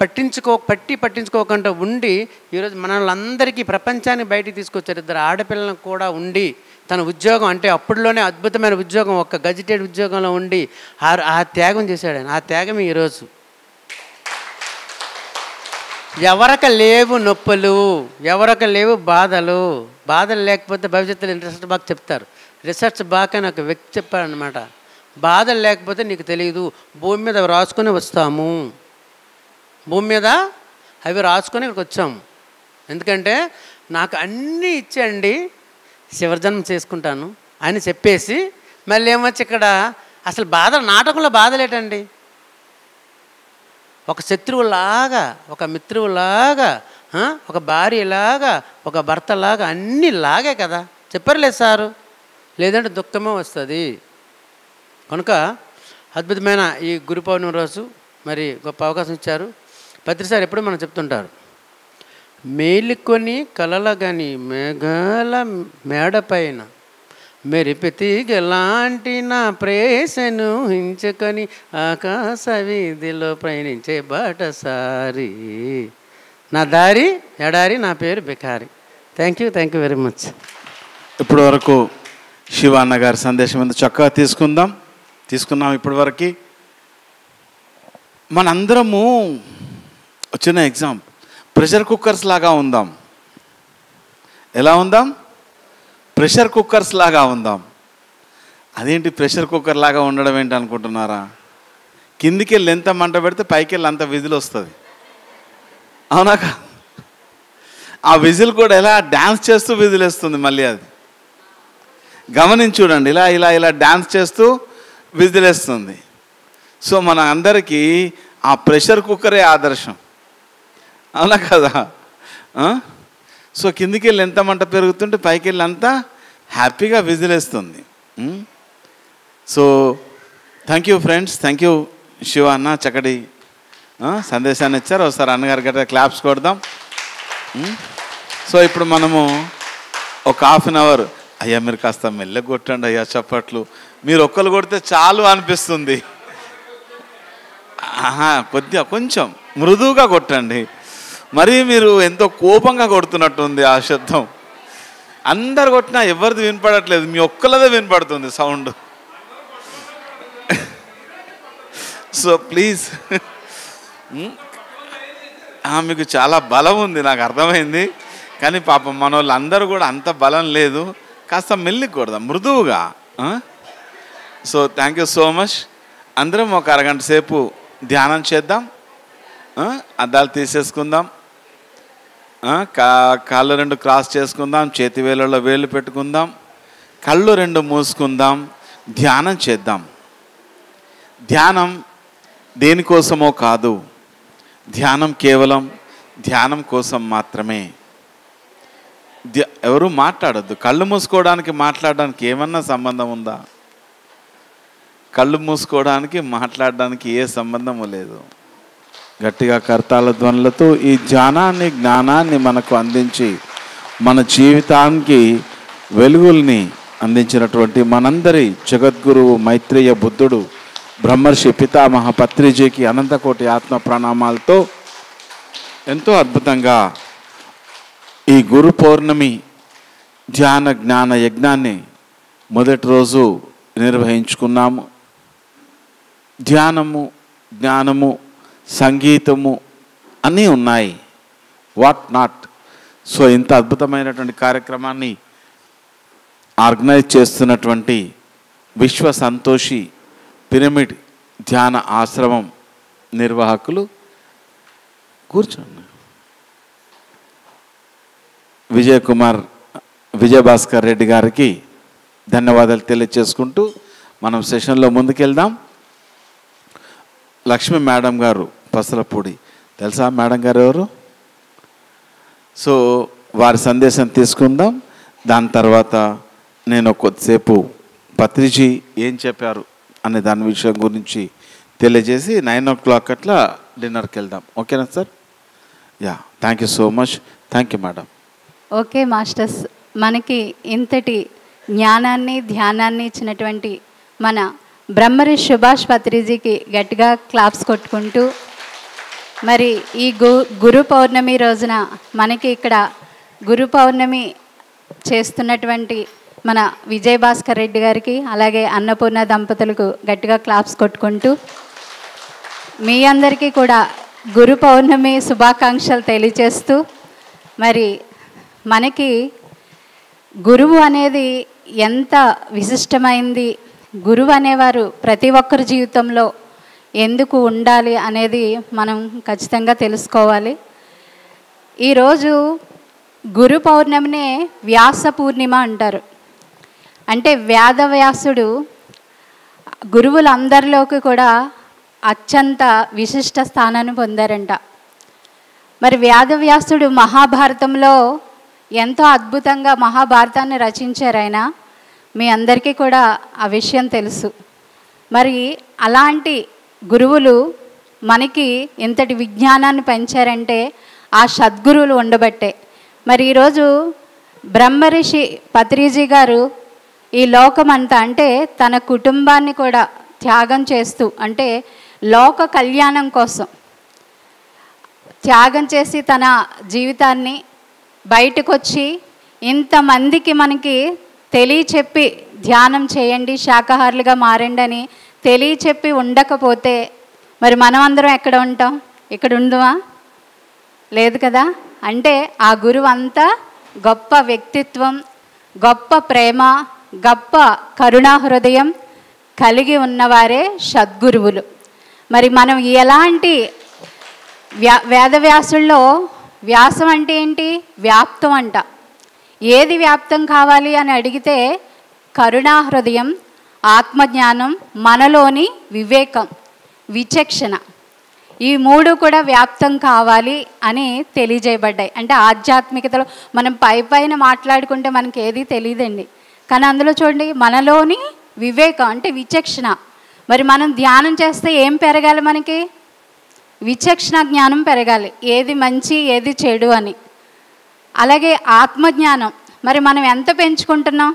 పట్టించుకోకుండా ఉండి ఈరోజు మనల్ని ప్రపంచాన్ని బయటికి తీసుకొచ్చారు. 2 ఆడపిల్లలను కూడా ఉండి తన ఉద్యోగం అంటే అప్పుడులోనే అద్భుతమైన ఉద్యోగం, ఒక గజిటెడ్ ఉద్యోగంలో ఉండి ఆ త్యాగం చేశాడు ఆయన. ఆ త్యాగం ఈరోజు ఎవరికి లేవు నొప్పులు, ఎవరికి లేవు బాధలు లేకపోతే భవిష్యత్తులో రీసెర్చ్ బాగా చెప్తారు. రీసెర్చ్ బాగా అని ఒక వ్యక్తి చెప్పారనమాట. బాధలు లేకపోతే నీకు తెలియదు. భూమి మీద అవి రాసుకొని వస్తాము, భూమి మీద అవి రాసుకొని ఇక్కడికి వచ్చాము. ఎందుకంటే నాకు అన్నీ ఇచ్చేయండి, శివజన్మ చేసుకుంటాను అని చెప్పేసి మళ్ళీ ఏమొచ్చి ఇక్కడ అసలు నాటకంలో బాధలేటండి. ఒక శత్రువులాగా, ఒక మిత్రువులాగా, ఒక భార్యలాగా, ఒక భర్తలాగా అన్నీ లాగే కదా చెప్పర్లేదు సారు. లేదంటే దుఃఖమే వస్తుంది. కనుక అద్భుతమైన ఈ గురు పౌర్ణమి రోజు మరి గొప్ప అవకాశం ఇచ్చారు. పత్రిసారి ఎప్పుడు మనం చెప్తుంటారు, మేలుకొని కలలగని మేఘాల మేడపైన మెరిపితిగలాంటి నా ప్రేసను హించుకొని ఆకాశ వీధిలో ప్రయాణించే బాటసారి నా దారి ఎడారి నా పేరు బికారి. Thank you very much. ఇప్పటి వరకు శివాన్న గారి సందేశం ఎంత చక్కగా తీసుకున్నాం. ఇప్పటి వరకు మనందరము చిన్న ఎగ్జాంపుల్, ప్రెషర్ కుక్కర్స్ లాగా ఉందాం. ఎలా ఉందాం? ప్రెషర్ కుక్కర్స్ లాగా ఉందాం. అదేంటి ప్రెషర్ కుక్కర్ లాగా ఉండడం ఏంటి అనుకుంటున్నారా? కిందికి వెళ్ళి ఎంత మంట పెడితే పైకి వెళ్ళి అంత విజిల్ వస్తుంది, అవునాక? ఆ విజిల్ కూడా ఎలా డ్యాన్స్ చేస్తూ విజిల్ వేస్తుంది. మళ్ళీ అది గమనించి చూడండి, ఇలా డ్యాన్స్ చేస్తూ విజిల్ వేస్తుంది. సో మన అందరికీ ఆ ప్రెషర్ కుక్కరే ఆదర్శం, అవునా కదా? సో కిందికి వెళ్ళి ఎంత మంట పెరుగుతుంటే పైకి వెళ్ళి అంతా హ్యాపీగా విజిలేస్తుంది. So thank you friends, thank you Shiva అన్న, చక్కటి సందేశాన్ని ఇచ్చారు. ఒకసారి అన్నగారి గట్రా క్లాప్స్ కొడదాం. సో ఇప్పుడు మనము ఒక ½ అన్ అవర్, అయ్యా మీరు కాస్త మెల్లగా కొట్టండి అయ్యా చప్పట్లు, మీరు ఒక్కరు కొడితే చాలు అనిపిస్తుంది. కొద్దిగా కొంచెం మృదువుగా కొట్టండి. మరి మీరు ఎంతో కోపంగా కొడుతున్నట్టుంది ఆ శబ్దం. అందరు కొట్టినా ఎవరిది వినపడట్లేదు, మీ ఒక్కలదే వినపడుతుంది సౌండ్. సో ప్లీజ్, మీకు చాలా బలం ఉంది, నాకు అర్థమైంది. కానీ పాపం మన వాళ్ళందరూ కూడా అంత బలం లేదు, కాస్త మెల్లికూడదా మృదువుగా. So thank you so much. అందరం ఒక అరగంట సేపు ధ్యానం చేద్దాం. అద్దాలు తీసేసుకుందాం, కాళ్ళు 2 క్రాస్ చేసుకుందాం, చేతి వేళ్ళలో వేళ్ళు పెట్టుకుందాం, కళ్ళు 2 మూసుకుందాం, ధ్యానం చేద్దాం. ధ్యానం దేనికోసమో కాదు, ధ్యానం కేవలం ధ్యానం కోసం మాత్రమే. ఎవరు మాట్లాడద్దు. కళ్ళు మూసుకోవడానికి మాట్లాడడానికి ఏమన్నా సంబంధం ఉందా? కళ్ళు మూసుకోవడానికి మాట్లాడడానికి ఏ సంబంధము లేదు. గట్టిగా కర్తాల ధ్వనులతో ఈ ధ్యానాన్ని, జ్ఞానాన్ని మనకు అందించి మన జీవితానికి వెలుగుల్ని అందించినటువంటి మనందరి జగద్గురువు మైత్రేయ బుద్ధుడు బ్రహ్మర్షి పితామహ పత్రిజీకి అనంతకోటి ఆత్మ ప్రణామాలతో ఎంతో అద్భుతంగా ఈ గురు పౌర్ణమి ధ్యాన జ్ఞాన యజ్ఞాన్ని మొదటి రోజు నిర్వహించుకున్నాము. ధ్యానము, జ్ఞానము, సంగీతము అన్నీ ఉన్నాయి, వాట్ నాట్. సో ఇంత అద్భుతమైనటువంటి కార్యక్రమాన్ని ఆర్గనైజ్ చేస్తున్నటువంటి విశ్వ సంతోషి పిరమిడ్ ధ్యాన ఆశ్రమం నిర్వాహకులు కూర్చోండి, విజయభాస్కర్ రెడ్డి గారికి ధన్యవాదాలు తెలియచేసుకుంటూ మనం సెషన్లో ముందుకెళ్దాం. లక్ష్మి మేడం గారు పసలపూడి, తెలుసా మేడం గారు ఎవరు? సో వారి సందేశం తీసుకుందాం. దాని తర్వాత నేను కొద్దిసేపు పత్రిజీ ఏం చెప్పారు అనే దాని విషయం గురించి తెలియజేసి 9 o'clock అట్లా డిన్నర్కి వెళ్దాం. ఓకేనా sir? Yeah, thank you so much. Thank you madam. Okay masters, మనకి ఇంతటి జ్ఞానాన్ని, ధ్యానాన్ని ఇచ్చినటువంటి మన బ్రహ్మర్షి సుభాష్ పత్రిజీకి గట్టిగా క్లాప్స్ కొట్టుకుంటూ, మరి ఈ గురు పౌర్ణమి రోజున మనకి ఇక్కడ గురు పౌర్ణమి చేస్తున్నటువంటి మన విజయభాస్కర్ రెడ్డి గారికి, అలాగే అన్నపూర్ణ దంపతులకు గట్టిగా క్లాప్స్ కొట్టుకుంటూ, మీ అందరికీ కూడా గురు పౌర్ణమి శుభాకాంక్షలు తెలియచేస్తూ, మరి మనకి గురువు అనేది ఎంత విశిష్టమైంది, గురువు అనేవారు ప్రతి ఒక్కరి జీవితంలో ఎందుకు ఉండాలి అనేది మనం ఖచ్చితంగా తెలుసుకోవాలి. ఈరోజు గురు పౌర్ణమినే వ్యాస పూర్ణిమ అంటారు. అంటే వేదవ్యాసుడు గురువులందరిలోకి కూడా అత్యంత విశిష్ట స్థానాన్ని పొందారంట. మరి వేదవ్యాసుడు మహాభారతంలో ఎంతో అద్భుతంగా మహాభారతాన్ని రచించారు ఆయన. మీ అందరికీ కూడా ఆ విషయం తెలుసు. మరి అలాంటి గురువులు మనకి ఇంతటి విజ్ఞానాన్ని పెంచారంటే ఆ సద్గురువులు ఉండబట్టే. మరి ఈరోజు బ్రహ్మర్షి పత్రిజీ గారు ఈ లోకమంతా, అంటే తన కుటుంబాన్ని కూడా త్యాగం చేస్తూ, అంటే లోక కళ్యాణం కోసం త్యాగం చేసి తన జీవితాన్ని బయటకు వచ్చి ఇంతమందికి మనకి తెలియచెప్పి ధ్యానం చేయండి, శాకాహారులుగా మారండి అని తెలియచెప్పి ఉండకపోతే మరి మనం అందరం ఎక్కడ ఉంటాం? ఇక్కడ ఉండుమా? లేదు కదా. అంటే ఆ గురువు అంతా గొప్ప వ్యక్తిత్వం, గొప్ప ప్రేమ, గొప్ప కరుణా హృదయం కలిగి ఉన్నవారే సద్గురువులు. మరి మనం ఎలాంటి వేదవ్యాసుల్లో వ్యాసం అంటే ఏంటి? వ్యాప్తం అంట. ఏది వ్యాప్తం కావాలి అని అడిగితే కరుణా హృదయం, ఆత్మజ్ఞానం, మనలోని వివేకం, విచక్షణ, ఈ 3 కూడా వ్యాప్తం కావాలి అని తెలియజేయబడ్డాయి. అంటే ఆధ్యాత్మికతలో మనం పైన మాట్లాడుకుంటే మనకి ఏది తెలియదండి, కానీ అందులో చూడండి మనలోని వివేకం అంటే విచక్షణ. మరి మనం ధ్యానం చేస్తే ఏం పెరగాలి? మనకి విచక్షణ జ్ఞానం పెరగాలి, ఏది మంచి ఏది చెడు అని. అలాగే ఆత్మజ్ఞానం, మరి మనం ఎంత పెంచుకుంటున్నాం,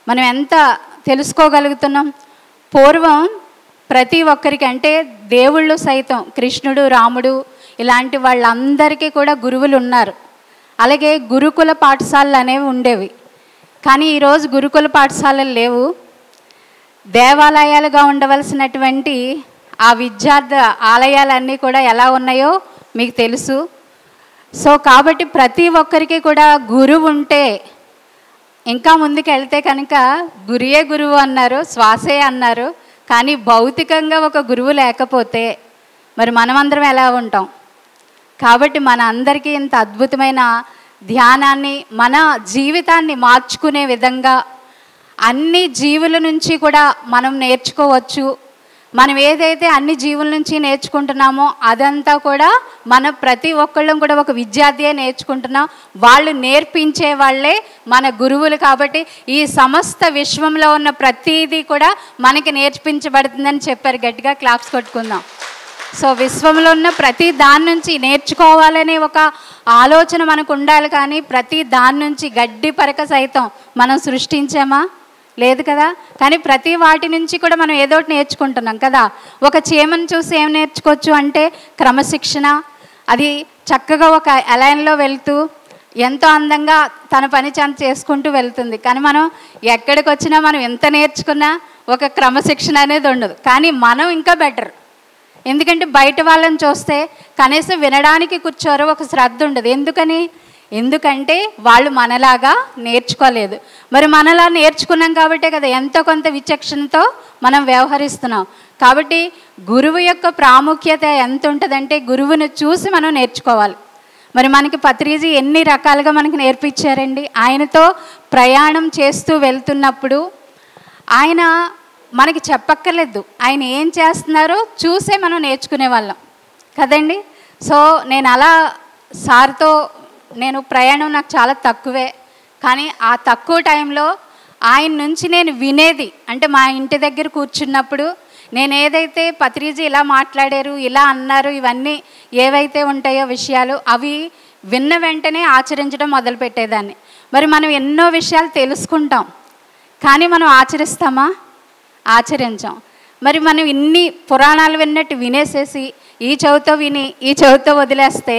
మనం ఎంత తెలుసుకోగలుగుతున్నాం? పూర్వం ప్రతి ఒక్కరికి, అంటే దేవుళ్ళు సైతం, కృష్ణుడు, రాముడు ఇలాంటి వాళ్ళందరికీ కూడా గురువులు ఉన్నారు. అలాగే గురుకుల పాఠశాలలు అనేవి ఉండేవి. కానీ ఈరోజు గురుకుల పాఠశాలలు లేవు. దేవాలయాలుగా ఉండవలసినటువంటి ఆ విద్యార్థి ఆలయాలన్నీ కూడా ఎలా ఉన్నాయో మీకు తెలుసు. సో కాబట్టి ప్రతి ఒక్కరికి కూడా గురువు ఉంటే, ఇంకా ముందుకు వెళ్తే కనుక గురియే గురువు అన్నారు, శ్వాసే అన్నారు. కానీ భౌతికంగా ఒక గురువు లేకపోతే మరి మనమందరం ఎలా ఉంటాం? కాబట్టి మన అందరికీ ఇంత అద్భుతమైన ధ్యానాన్ని, మన జీవితాన్ని మార్చుకునే విధంగా అన్ని జీవుల నుంచి కూడా మనం నేర్చుకోవచ్చు. మనం ఏదైతే అన్ని జీవుల నుంచి నేర్చుకుంటున్నామో అదంతా కూడా మన ప్రతి ఒక్కళ్ళం కూడా ఒక విద్యార్థియే నేర్చుకుంటున్నాం. వాళ్ళు నేర్పించే వాళ్ళే మన గురువులు. కాబట్టి ఈ సమస్త విశ్వంలో ఉన్న ప్రతిదీ కూడా మనకి నేర్పించబడుతుందని చెప్పారు. గట్టిగా క్లాప్స్ కొట్టుకుందాం. సో విశ్వంలో ఉన్న ప్రతి దాని నుంచి నేర్చుకోవాలనే ఒక ఆలోచన మనకు ఉండాలి. కానీ ప్రతి దాని నుంచి గడ్డి పరక సైతం మనం సృష్టించామా? లేదు కదా. కానీ ప్రతి వాటి నుంచి కూడా మనం ఏదో ఒకటి నేర్చుకుంటున్నాం కదా. ఒక చీమను చూసి ఏం నేర్చుకోవచ్చు అంటే క్రమశిక్షణ. అది చక్కగా ఒక అలైన్లో వెళ్తూ ఎంతో అందంగా తన పని చేసుకుంటూ వెళ్తుంది. కానీ మనం ఎక్కడికి వచ్చినా మనం ఎంత నేర్చుకున్నా ఒక క్రమశిక్షణ అనేది ఉండదు. కానీ మనం ఇంకా బెటర్. ఎందుకంటే బయట వాళ్ళని చూస్తే కనీసం వినడానికి కూర్చోరు, ఒక శ్రద్ధ ఉండదు. ఎందుకంటే వాళ్ళు మనలాగా నేర్చుకోలేదు. మరి మనలా నేర్చుకున్నాం కాబట్టే కదా ఎంతో కొంత విచక్షణతో మనం వ్యవహరిస్తున్నాం. కాబట్టి గురువు యొక్క ప్రాముఖ్యత ఎంత ఉంటుందంటే గురువును చూసి మనం నేర్చుకోవాలి. మరి మనకి పత్రిజీ ఎన్ని రకాలుగా మనకి నేర్పించారండి. ఆయనతో ప్రయాణం చేస్తూ వెళ్తున్నప్పుడు ఆయన మనకి చెప్పక్కర్లేదు, ఆయన ఏం చేస్తున్నారో చూసే మనం నేర్చుకునే వాళ్ళం కదండి. సో నేను అలా సార్తో నేను ప్రయాణం నాకు చాలా తక్కువే. కానీ ఆ తక్కువ టైంలో ఆయన నుంచి నేను వినేది అంటే మా ఇంటి దగ్గర కూర్చున్నప్పుడు నేను ఏదైతే పత్రిజీ ఇలా మాట్లాడారు, ఇలా అన్నారు, ఇవన్నీ ఏవైతే ఉంటాయో విషయాలు అవి విన్న వెంటనే ఆచరించడం మొదలుపెట్టేదాన్ని. మరి మనం ఎన్నో విషయాలు తెలుసుకుంటాం, కానీ మనం ఆచరిస్తామా? ఆచరించాం. మరి మనం ఇన్ని పురాణాలు విన్నట్టు వినేసేసి ఈ చెవితో విని ఈ చెవితో వదిలేస్తే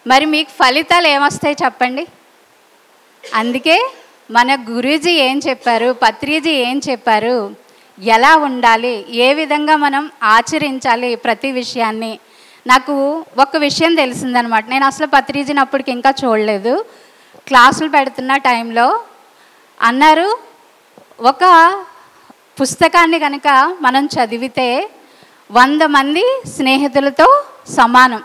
మరి మీకు ఫలితాలు ఏమొస్తాయి చెప్పండి. అందుకే మన గురూజీ ఏం చెప్పారు, పత్రిజీ ఏం చెప్పారు, ఎలా ఉండాలి, ఏ విధంగా మనం ఆచరించాలి ప్రతి విషయాన్ని. నాకు ఒక విషయం తెలిసిందనమాట. నేను అసలు పత్రిజీని అప్పటికి ఇంకా చూడలేదు. క్లాసులు పెడుతున్న టైంలో అన్నారు, ఒక పుస్తకాన్ని కనుక మనం చదివితే 100 మంది స్నేహితులతో సమానం.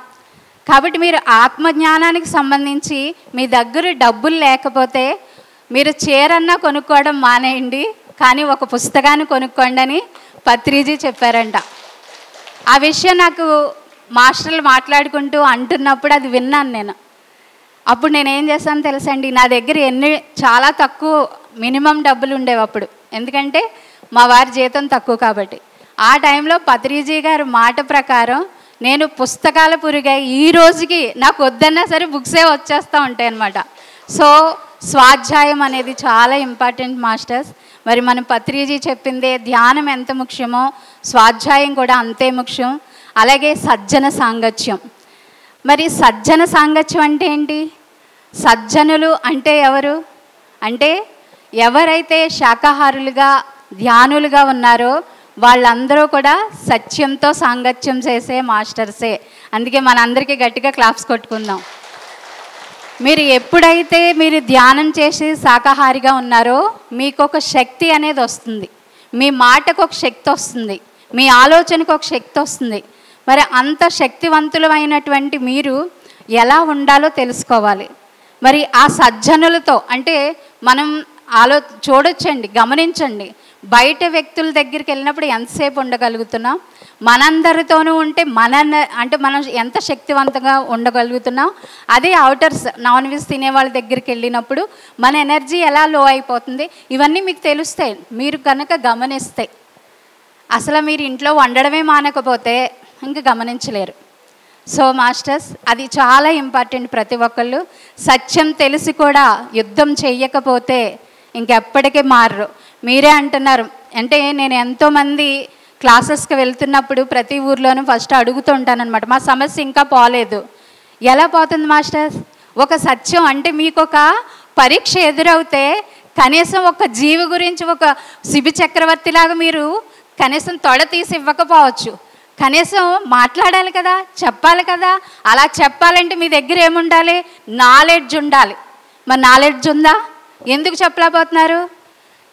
కాబట్టి మీరు ఆత్మజ్ఞానానికి సంబంధించి మీ దగ్గర డబ్బులు లేకపోతే మీరు చీరన్నా కొనుక్కోవడం మానేయండి, కానీ ఒక పుస్తకాన్ని కొనుక్కోండి అని పత్రిజీ చెప్పారంట. ఆ విషయం నాకు మాస్టర్లు మాట్లాడుకుంటూ అంటున్నప్పుడు అది విన్నాను నేను. అప్పుడు నేనేం చేశాను తెలుసండి, నా దగ్గర చాలా తక్కువ మినిమం డబ్బులు ఉండేవి అప్పుడు. ఎందుకంటే మా వారి జీతం తక్కువ కాబట్టి. ఆ టైంలో పత్రిజీ గారు మాట ప్రకారం నేను పుస్తకాల పురుగా ఈ రోజుకి నాకు వద్దన్నా సరే బుక్సే వచ్చేస్తూ ఉంటాయి అన్నమాట. సో స్వాధ్యాయం అనేది చాలా ఇంపార్టెంట్ మాస్టర్స్. మరి మన పత్రిజీ చెప్పిందే ధ్యానం ఎంత ముఖ్యమో స్వాధ్యాయం కూడా అంతే ముఖ్యం. అలాగే సజ్జన సాంగత్యం. మరి సజ్జన సాంగత్యం అంటే ఏంటి? సజ్జనులు అంటే ఎవరు అంటే ఎవరైతే శాకాహారులుగా ధ్యానులుగా ఉన్నారో వాళ్ళందరూ కూడా సత్యంతో సాంగత్యం చేసే మాస్టర్సే. అందుకే మనందరికీ గట్టిగా క్లాప్స్ కొట్టుకుందాం. మీరు ఎప్పుడైతే మీరు ధ్యానం చేసి శాకాహారిగా ఉన్నారో మీకు ఒక శక్తి అనేది వస్తుంది, మీ మాటకు ఒక శక్తి వస్తుంది, మీ ఆలోచనకు ఒక శక్తి వస్తుంది. మరి అంత శక్తివంతులమైనటువంటి మీరు ఎలా ఉండాలో తెలుసుకోవాలి. మరి ఆ సజ్జనులతో అంటే మనం చూడొచ్చండి, గమనించండి. బయట వ్యక్తుల దగ్గరికి వెళ్ళినప్పుడు ఎంతసేపు ఉండగలుగుతున్నాం, మనందరితోనూ ఉంటే మనం ఎంత శక్తివంతంగా ఉండగలుగుతున్నాం. అదే అవుటర్స్ నాన్ వెజ్ తినే వాళ్ళ దగ్గరికి వెళ్ళినప్పుడు మన ఎనర్జీ ఎలా లో అయిపోతుంది, ఇవన్నీ మీకు తెలుస్తాయి మీరు కనుక గమనిస్తే. అసలు మీరు ఇంట్లో వండడమే మానకపోతే ఇంక గమనించలేరు. సో మాస్టర్స్ అది చాలా ఇంపార్టెంట్. ప్రతి ఒక్కళ్ళు సత్యం తెలిసి కూడా యుద్ధం చెయ్యకపోతే ఇంకెప్పటికీ మారరు. మీరే అంటున్నారు అంటే నేను ఎంతోమంది క్లాసెస్కి వెళ్తున్నప్పుడు ప్రతి ఊర్లోనూ ఫస్ట్ అడుగుతూ ఉంటానన్నమాట, మా సమస్య ఇంకా పోలేదు. ఎలా పోతుంది మాస్టర్స్? ఒక సత్యం అంటే మీకు ఒక పరీక్ష ఎదురవుతే కనీసం ఒక జీవి గురించి ఒక శిబి చక్రవర్తిలాగా మీరు కనీసం తొడ తీసి ఇవ్వకపోవచ్చు, కనీసం మాట్లాడాలి కదా, చెప్పాలి కదా. అలా చెప్పాలంటే మీ దగ్గర ఏముండాలి? నాలెడ్జ్ ఉండాలి. మరి నాలెడ్జ్ ఉందా? ఎందుకు చెప్పలేకపోతున్నారు?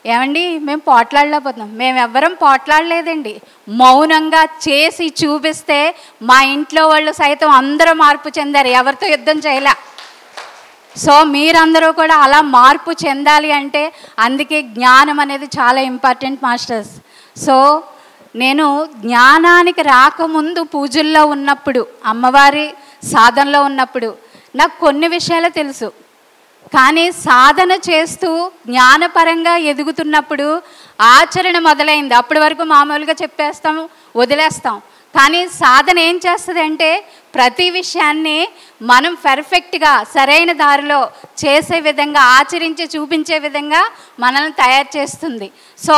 ఏమండి, మేము పోట్లాడలేకపోతున్నాం. మేము ఎవ్వరం పోట్లాడలేదండి. మౌనంగా చేసి చూపిస్తే మా ఇంట్లో వాళ్ళు సైతం అందరూ మార్పు చెందారు. ఎవరితో యుద్ధం చేయలే. సో మీరందరూ కూడా అలా మార్పు చెందాలి అంటే అందుకే జ్ఞానం అనేది చాలా ఇంపార్టెంట్ మాస్టర్స్. సో నేను జ్ఞానానికి రాకముందు పూజల్లో ఉన్నప్పుడు, అమ్మవారి సాధనలో ఉన్నప్పుడు నాకు కొన్ని విషయాలు తెలుసు. కానీ సాధన చేస్తూ జ్ఞానపరంగా ఎదుగుతున్నప్పుడు ఆచరణ మొదలైంది. అప్పటి వరకు మామూలుగా చెప్పేస్తాం, వదిలేస్తాం. కానీ సాధన ఏం చేస్తుంది అంటే ప్రతి విషయాన్ని మనం పర్ఫెక్ట్గా సరైన దారిలో చేసే విధంగా, ఆచరించి చూపించే విధంగా మనల్ని తయారు చేస్తుంది. సో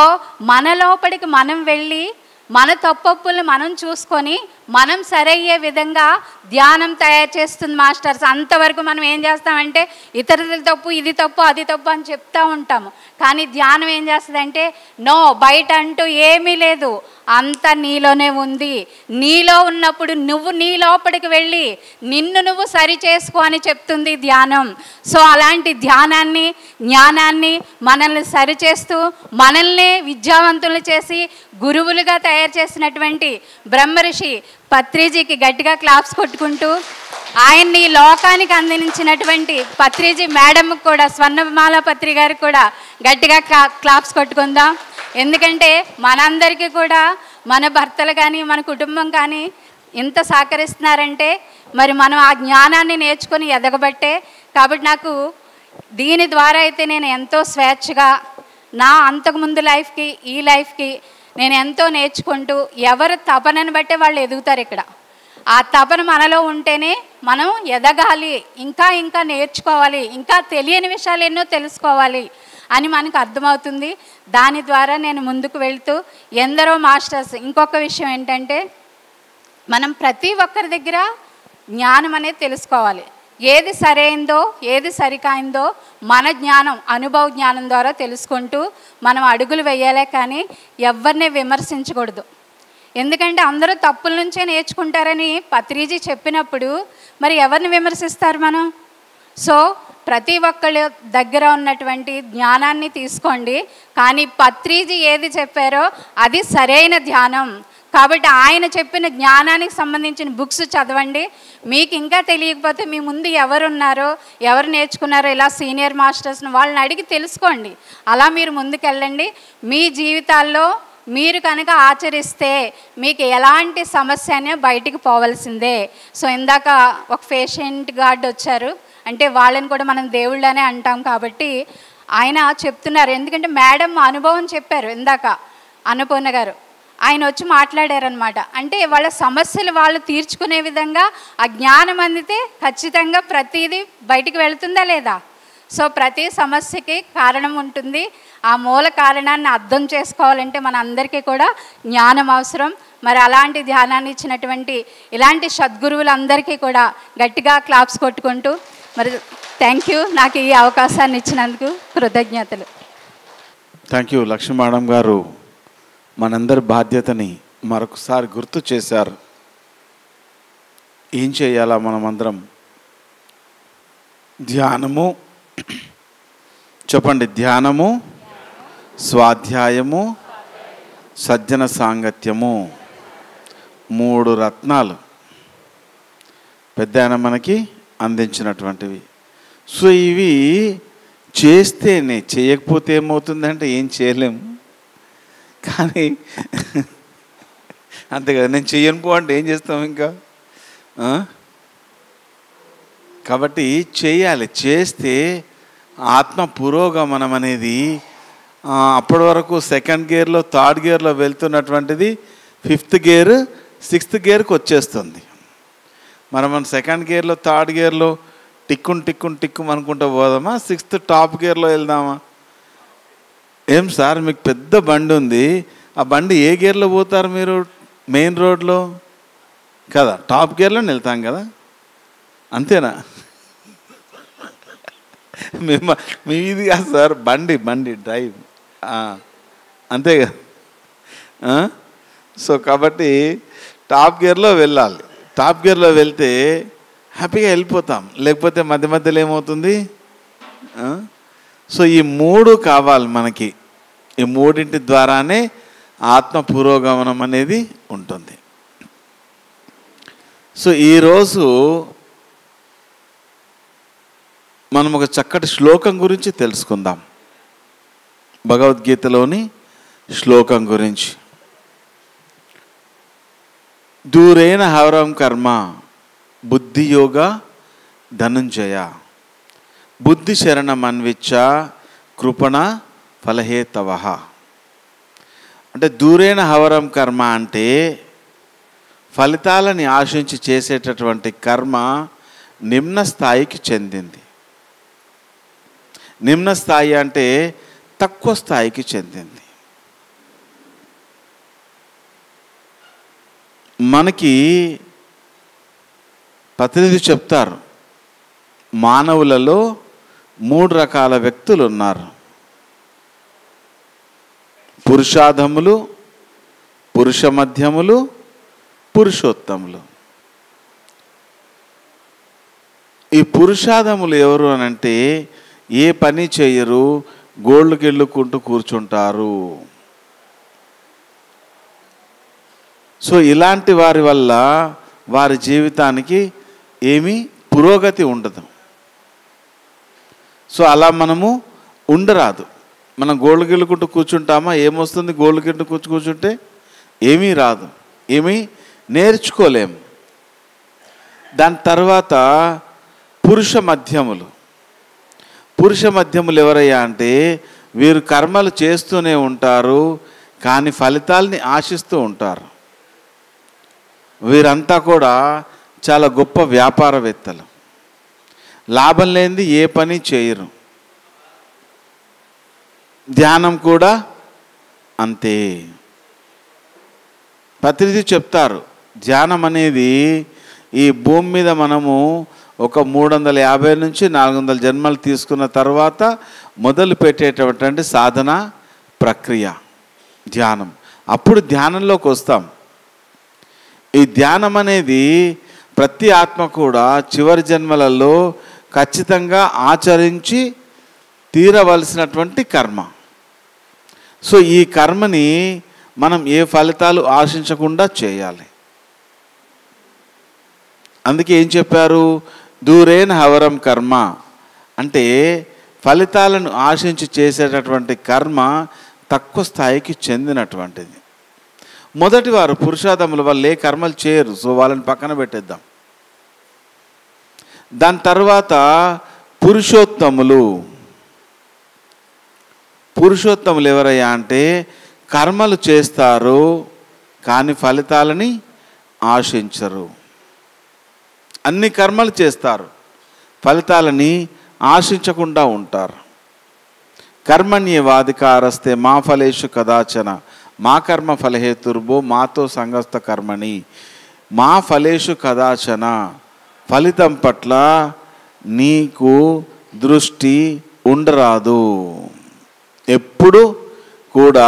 మన లోపలికి మనం వెళ్ళి మన తప్పొప్పులు మనం చూసుకొని మనం సరయ్యే విధంగా ధ్యానం తయారు చేస్తుంది మాస్టర్స్. అంతవరకు మనం ఏం చేస్తామంటే ఇతరుల తప్పు, ఇది తప్పు, అది తప్పు అని చెప్తూ ఉంటాము. కానీ ధ్యానం ఏం చేస్తుందంటే నో, బయట అంటూ ఏమీ లేదు, అంతా నీలోనే ఉంది. నీలో ఉన్నప్పుడు నువ్వు నీ లోపలికి వెళ్ళి నిన్ను నువ్వు సరి చేసుకో అని చెప్తుంది ధ్యానం. సో అలాంటి ధ్యానాన్ని, జ్ఞానాన్ని మనల్ని సరిచేస్తూ మనల్ని విద్యావంతులు చేసి గురువులుగా తయారు చేసినటువంటి బ్రహ్మర్షి పత్రిజీకి గట్టిగా క్లాప్స్ కొట్టుకుంటూ, ఆయన్ని లోకానికి అందించినటువంటి పత్రిజీ మేడంకి కూడా, స్వర్ణమాల పత్రి గారికి కూడా గట్టిగా క్లాప్స్ కొట్టుకుందాం. ఎందుకంటే మనందరికీ కూడా మన భర్తలు కానీ మన కుటుంబం కానీ ఎంత సహకరిస్తున్నారంటే మరి మనం ఆ జ్ఞానాన్ని నేర్చుకొని ఎదగబట్టే. కాబట్టి నాకు దీని ద్వారా అయితే నేను ఎంతో స్వేచ్ఛగా నా అంతకుముందు లైఫ్కి ఈ లైఫ్కి నేను ఎంతో నేర్చుకుంటూ, ఎవరు తపనను బట్టే వాళ్ళు ఎదుగుతారు. ఇక్కడ ఆ తపన మనలో ఉంటేనే మనం ఎదగాలి, ఇంకా ఇంకా నేర్చుకోవాలి, ఇంకా తెలియని విషయాలు ఎన్నో తెలుసుకోవాలి అని మనకు అర్థమవుతుంది. దాని ద్వారా నేను ముందుకు వెళ్తూ ఎందరో మాస్టర్స్. ఇంకొక విషయం ఏంటంటే మనం ప్రతి ఒక్కరి దగ్గర జ్ఞానం అనేది తెలుసుకోవాలి. ఏది సరైందో ఏది సరికాయిందో మన జ్ఞానం, అనుభవ జ్ఞానం ద్వారా తెలుసుకుంటూ మనం అడుగులు వేయాలే కానీ ఎవరిని విమర్శించకూడదు. ఎందుకంటే అందరూ తప్పుల నుంచే నేర్చుకుంటారని పత్రిజీ చెప్పినప్పుడు మరి ఎవరిని విమర్శిస్తారు మనం? సో ప్రతి ఒక్కళ్ళ దగ్గర ఉన్నటువంటి జ్ఞానాన్ని తీసుకోండి. కానీ పత్రిజీ ఏది చెప్పారో అది సరైన ధ్యానం. కాబట్టి ఆయన చెప్పిన జ్ఞానానికి సంబంధించిన బుక్స్ చదవండి. మీకు ఇంకా తెలియకపోతే మీ ముందు ఎవరున్నారో, ఎవరు నేర్చుకున్నారో ఇలా సీనియర్ మాస్టర్స్ని వాళ్ళని అడిగి తెలుసుకోండి. అలా మీరు ముందుకెళ్ళండి. మీ జీవితాల్లో మీరు కనుక ఆచరిస్తే మీకు ఎలాంటి సమస్య అయినా బయటికి పోవలసిందే. సో ఇందాక ఒక పేషెంట్ గార్డ్ వచ్చారు అంటే వాళ్ళని కూడా మనం దేవుళ్ళనే అంటాం. కాబట్టి ఆయన చెప్తున్నారు, ఎందుకంటే మేడం అనుభవం చెప్పారు ఇందాక అన్నపూర్ణ గారు, ఆయన వచ్చి మాట్లాడారనమాట. అంటే వాళ్ళ సమస్యలు వాళ్ళు తీర్చుకునే విధంగా ఆ జ్ఞానం అందితే ఖచ్చితంగా ప్రతిదీ బయటికి వెళుతుందా లేదా? సో ప్రతి సమస్యకి కారణం ఉంటుంది. ఆ మూల కారణాన్ని అర్థం చేసుకోవాలంటే మన అందరికీ కూడా జ్ఞానం అవసరం. మరి అలాంటి ధ్యానాన్ని ఇచ్చినటువంటి ఇలాంటి సద్గురువులందరికీ కూడా గట్టిగా క్లాప్స్ కొట్టుకుంటూ మరి థ్యాంక్ యూ, నాకు ఈ అవకాశాన్ని ఇచ్చినందుకు కృతజ్ఞతలు. థ్యాంక్ యూ లక్ష్మీ మేడం గారు. మనందరి బాధ్యతని మరొకసారి గుర్తు చేశారు. ఏం చేయాలా మనమందరం? ధ్యానము చెప్పండి. ధ్యానము, స్వాధ్యాయము, సజ్జన సాంగత్యము, 3 రత్నాలు పెద్ద ఆయన మనకి అందించినటువంటివి. సో ఇవి చేస్తేనే, చేయకపోతే ఏమవుతుందంటే ఏం చేయలేము. కానీ అంతే కదా, నేను చెయ్యను పో అంటే ఏం చేస్తాం ఇంకా. కాబట్టి చేయాలి. చేస్తే ఆత్మ పురోగమనం అనేది అప్పటి వరకు 2nd గేర్లో 3rd గేర్లో వెళ్తున్నటువంటిది 5th గేర్ 6th గేర్కి వచ్చేస్తుంది. మనం 2nd గేర్లో 3rd గేర్లో టిక్కుం అనుకుంటూ పోదామా? 6th టాప్ గేర్లో వెళ్దామా? ఏం సార్ మీకు పెద్ద బండి ఉంది, ఆ బండి ఏ గేర్లో పోతారు మీరు? మెయిన్ రోడ్లో కదా, టాప్ గేర్లో వెళ్తాం కదా, అంతేనా? మీది కాదు సార్, బండి డ్రైవ్ అంతే కదా. సో కాబట్టి టాప్ గేర్లో వెళ్ళాలి. టాప్ గేర్లో వెళ్తే హ్యాపీగా వెళ్ళిపోతాం. లేకపోతే మధ్య మధ్యలో ఏమవుతుంది? సో ఈ 3 కావాలి మనకి. ఈ 3 ద్వారానే ఆత్మ పురోగమనం అనేది ఉంటుంది. సో ఈరోజు మనం ఒక చక్కటి శ్లోకం గురించి తెలుసుకుందాం. భగవద్గీతలోని శ్లోకం గురించి. దూరేణ హవరం కర్మ బుద్ధియోగ ధనుంజయ బుద్ధి శరణమన్విచ్చ కృపణ ఫలహేతవ. అంటే దూరేణ హవరం కర్మ అంటే ఫలితాలని ఆశించి చేసేటటువంటి కర్మ నిమ్న స్థాయికి చెందింది. నిమ్న స్థాయి అంటే తక్కువ స్థాయికి చెందింది. మనకి ప్రతినిధి చెప్తారు, మానవులలో 3 రకాల వ్యక్తులు ఉన్నారు. పురుషాధములు, పురుష మధ్యములు, పురుషోత్తములు. ఈ పురుషాధములు ఎవరు అనంటే ఏ పని చేయరు, గోళ్ళు గిళ్ళుకుంటూ కూర్చుంటారు. సో ఇలాంటి వారి వల్ల వారి జీవితానికి ఏమీ పురోగతి ఉండదు. సో అలా మనము ఉండరాదు. మనం గోళ్ళు గిళ్ళుకుంటూ కూర్చుంటామా? ఏమొస్తుంది? గోళ్ళు గిళ్ళు కూర్చుంటే ఏమీ రాదు, ఏమీ నేర్చుకోలేము. దాని తర్వాత పురుష మధ్యములు. పురుష మధ్యములు ఎవరయ్యా అంటే వీరు కర్మలు చేస్తూనే ఉంటారు, కానీ ఫలితాలని ఆశిస్తూ ఉంటారు. వీరంతా కూడా చాలా గొప్ప వ్యాపారవేత్తలు. లాభం లేనిది ఏ పని చేయరు. ధ్యానం కూడా అంతే. ప్రతినిధి చెప్తారు, ధ్యానం అనేది ఈ భూమి మీద మనము ఒక 350 నుంచి 400 జన్మలు తీసుకున్న తర్వాత మొదలు పెట్టేటటువంటి సాధన ప్రక్రియ ధ్యానం. అప్పుడు ధ్యానంలోకి వస్తాం. ఈ ధ్యానం అనేది ప్రతి ఆత్మ కూడా చివరి జన్మలలో ఖచ్చితంగా ఆచరించి తీరవలసినటువంటి కర్మ. సో ఈ కర్మని మనం ఏ ఫలితాలు ఆశించకుండా చేయాలి. అందుకే ఏం చెప్పారు? దూరేణ హవరం కర్మ అంటే ఫలితాలను ఆశించి చేసేటటువంటి కర్మ తక్కువ స్థాయికి చెందినటువంటిది. మొదటి వారు పురుషాధముల వాళ్ళు ఏ కర్మలు చేయరు. సో వాళ్ళని పక్కన పెట్టేద్దాం. దాని తర్వాత పురుషోత్తములు. పురుషోత్తములు ఎవరయ్యా అంటే కర్మలు చేస్తారు, కానీ ఫలితాలని ఆశించరు. అన్ని కర్మలు చేస్తారు, ఫలితాలని ఆశించకుండా ఉంటారు. కర్మణ్యేవాధికారస్తే మా ఫలేషు కదాచన మా కర్మ ఫలహేతుర్భో మాతో సంగస్త కర్మణి మా ఫలేషు కదాచన. ఫలితం పట్ల నీకు దృష్టి ఉండరాదు. ఎప్పుడు కూడా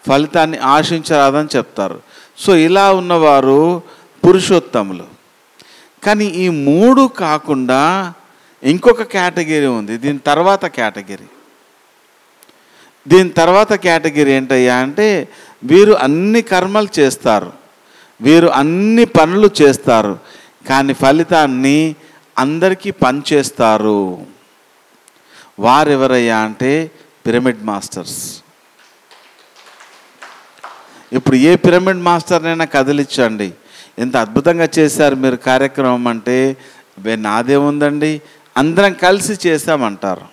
ఫలితాన్ని ఆశించరాదని చెప్తారు. సో ఇలా ఉన్నవారు పురుషోత్తములు. కానీ ఈ 3 కాకుండా ఇంకొక కేటగిరీ ఉంది. దీని తర్వాత కేటగిరీ ఏంటయ్యా అంటే వీరు అన్ని కర్మలు చేస్తారు, వీరు అన్ని పనులు చేస్తారు, కానీ ఫలితాన్ని అందరికీ పంచేస్తారు. వారెవరయ్యా అంటే పిరమిడ్ మాస్టర్స్. ఇప్పుడు ఏ పిరమిడ్ మాస్టర్నైనా కదిలించండి, ఎంత అద్భుతంగా చేశారు మీరు కార్యక్రమం అంటే, నాదేముందండి అందరం కలిసి చేశామంటారు.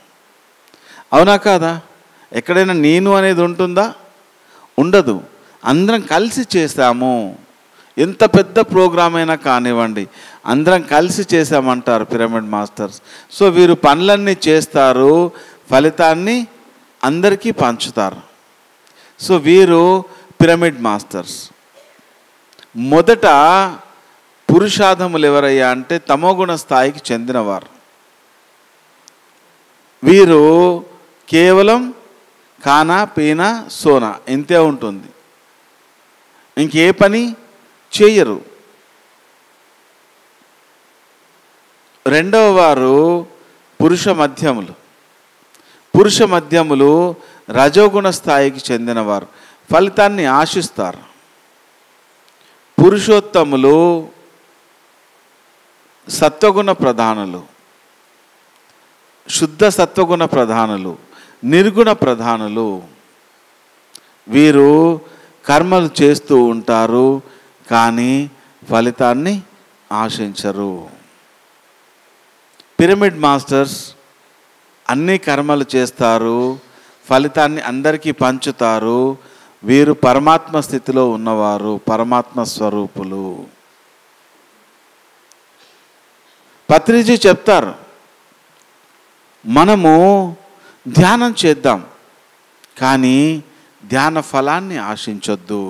అవునా కాదా? ఎక్కడైనా నేను అనేది ఉంటుందా? ఉండదు. అందరం కలిసి చేశాము. ఎంత పెద్ద ప్రోగ్రామ్ అయినా కానివ్వండి, అందరం కలిసి చేశామంటారు పిరమిడ్ మాస్టర్స్. సో వీరు పనులన్నీ చేస్తారు, ఫలితాన్ని అందరికీ పంచుతారు. సో వీరు పిరమిడ్ మాస్టర్స్. మొదట పురుషాధములు ఎవరయ్యా అంటే తమోగుణ స్థాయికి చెందినవారు. వీరు కేవలం ఖానా పీనా సోనా ఇంతే ఉంటుంది, ఇంకే పని చేయరు. రెండవ వారు పురుష మధ్యములు. పురుష మధ్యములు రజోగుణ స్థాయికి చెందినవారు, ఫలితాన్ని ఆశిస్తారు. పురుషోత్తములు సత్వగుణ ప్రధానులు, శుద్ధ సత్వగుణ ప్రధానులు, నిర్గుణ ప్రధానులు. వీరు కర్మలు చేస్తూ ఉంటారు కానీ ఫలితాన్ని ఆశించరు. పిరమిడ్ మాస్టర్స్ అన్ని కర్మలు చేస్తారు, ఫలితాన్ని అందరికీ పంచుతారు. వీరు పరమాత్మ స్థితిలో ఉన్నవారు, పరమాత్మ స్వరూపులు. పత్రిజీ చెప్తారు, మనము ధ్యానం చేద్దాం కానీ ధ్యాన ఫలాన్ని ఆశించొద్దు.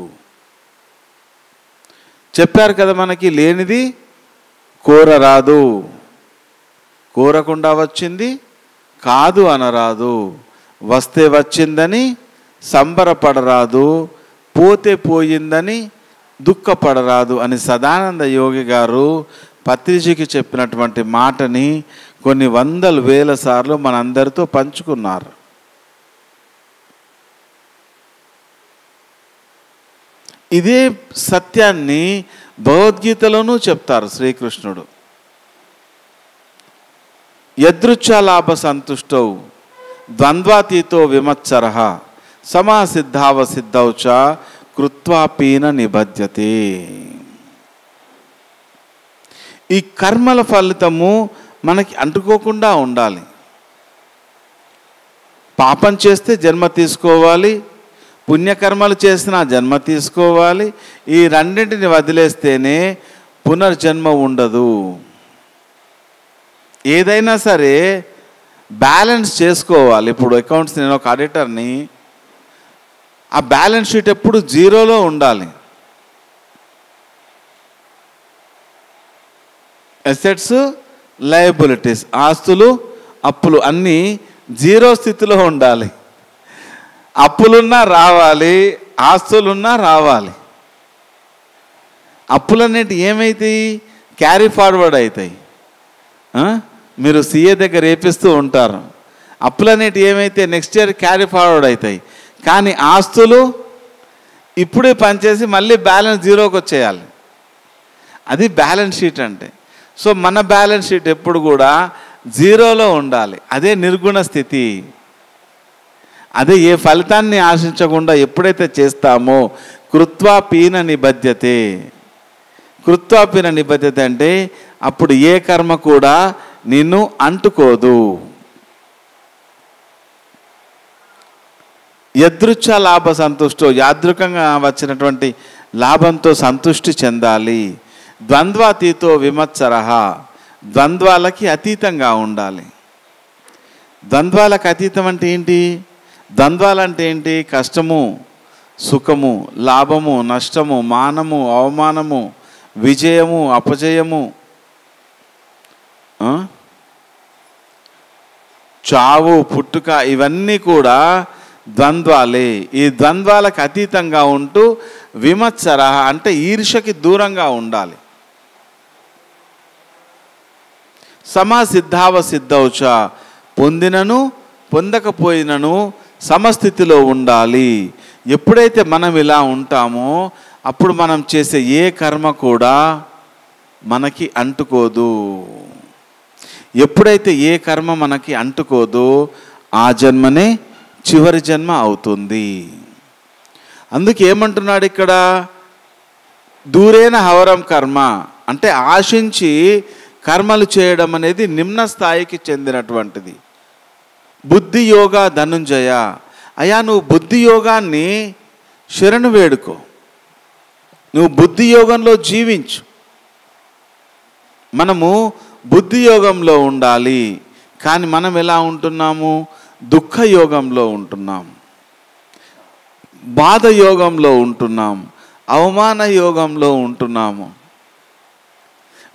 చెప్పారు కదా, మనకి లేనిది కోరరాదు, కోరకుండా వచ్చింది కాదు అనరాదు, వస్తే వచ్చిందని సంబరపడరాదు, పోతే పోయిందని దుఃఖపడరాదు అని సదానంద యోగి గారు పత్రిజీకి చెప్పినటువంటి మాటని కొన్ని వందల వేల సార్లు మనందరితో పంచుకున్నారు. ఇదే సత్యాన్ని భగవద్గీతలోనూ చెప్తారు శ్రీకృష్ణుడు. యదృచ్ఛాలాభ సంతుష్టౌ ద్వంద్వాతీతో విమత్సరః సమాసిద్ధావ సిద్ధౌ చ కృత్వాపీన నిబధ్యతే. ఈ కర్మల ఫలితము మనకి అంటుకోకుండా ఉండాలి. పాపం చేస్తే జన్మ తీసుకోవాలి, పుణ్యకర్మలు చేసినా జన్మ తీసుకోవాలి. ఈ రెండింటిని వదిలేస్తేనే పునర్జన్మ ఉండదు. ఏదైనా సరే బ్యాలెన్స్ చేసుకోవాలి. ఇప్పుడు అకౌంట్స్, నేను ఒక ఆడిటర్ని, ఆ బ్యాలెన్స్ షీట్ ఎప్పుడు జీరోలో ఉండాలి. అసెట్స్, లయబిలిటీస్, ఆస్తులు, అప్పులు అన్నీ జీరో స్థితిలో ఉండాలి. అప్పులున్నా రావాలి, ఆస్తులున్నా రావాలి. అప్పులన్నిటి ఏమవుతాయి? క్యారీ ఫార్వర్డ్ అవుతాయి. మీరు సీఏ దగ్గర రేపిస్తూ ఉంటారు. అప్పులన్నిటి ఏమైతే నెక్స్ట్ ఇయర్ క్యారీ ఫార్వర్డ్ అవుతాయి. కానీ ఆస్తులు ఇప్పుడే పనిచేసి మళ్ళీ బ్యాలెన్స్ జీరోకి వచ్చేయాలి. అది బ్యాలెన్స్ షీట్ అంటే. సో మన బ్యాలెన్స్ షీట్ ఎప్పుడు కూడా జీరోలో ఉండాలి. అదే నిర్గుణ స్థితి. అదే ఏ ఫలితాన్ని ఆశించకుండా ఎప్పుడైతే చేస్తామో కృత్వాపీన నిబధ్యతే. కృత్వాపీన నిబధ్యత అంటే అప్పుడు ఏ కర్మ కూడా నిన్ను అంటుకోదు. యదృచ్ఛ లాభ సంతుష్టో, యాదృకంగా వచ్చినటువంటి లాభంతో సంతృష్టి చెందాలి. ద్వంద్వాతీతో విమత్సరః, ద్వంద్వాలకి అతీతంగా ఉండాలి. ద్వంద్వాలకు అతీతం అంటే ఏంటి? ద్వంద్వాలంటే ఏంటి? కష్టము, సుఖము, లాభము, నష్టము, మానము, అవమానము, విజయము, అపజయము, చావు, పుట్టుక, ఇవన్నీ కూడా ద్వంద్వాలే. ఈ ద్వంద్వాలకు అతీతంగా ఉంటూ విమత్సర అంటే ఈర్ష్యకి దూరంగా ఉండాలి. సమసిద్ధావ సిద్ధౌచ, పొందినను పొందకపోయినను సమస్థితిలో ఉండాలి. ఎప్పుడైతే మనం ఇలా ఉంటామో అప్పుడు మనం చేసే ఏ కర్మ కూడా మనకి అంటుకోదు. ఎప్పుడైతే ఏ కర్మ మనకి అంటుకోదో ఆ జన్మనే చివరి జన్మ అవుతుంది. అందుకే ఏమంటున్నాడు ఇక్కడ? దూరేన హవరం కర్మ అంటే ఆశించి కర్మలు చేయడం అనేది నిమ్న స్థాయికి చెందినటువంటిది. బుద్ధి యోగా ధనుంజయ, అయ్యా నువ్వు బుద్ధి యోగాన్ని శరణు వేడుకో, నువ్వు బుద్ధి యోగంలో జీవించు. మనము బుద్ధి యోగంలో ఉండాలి. కానీ మనం ఎలా ఉంటున్నాము? దుఃఖ యోగంలో ఉంటున్నాం, బాధ యోగంలో ఉంటున్నాం, అవమాన యోగంలో ఉంటున్నాము.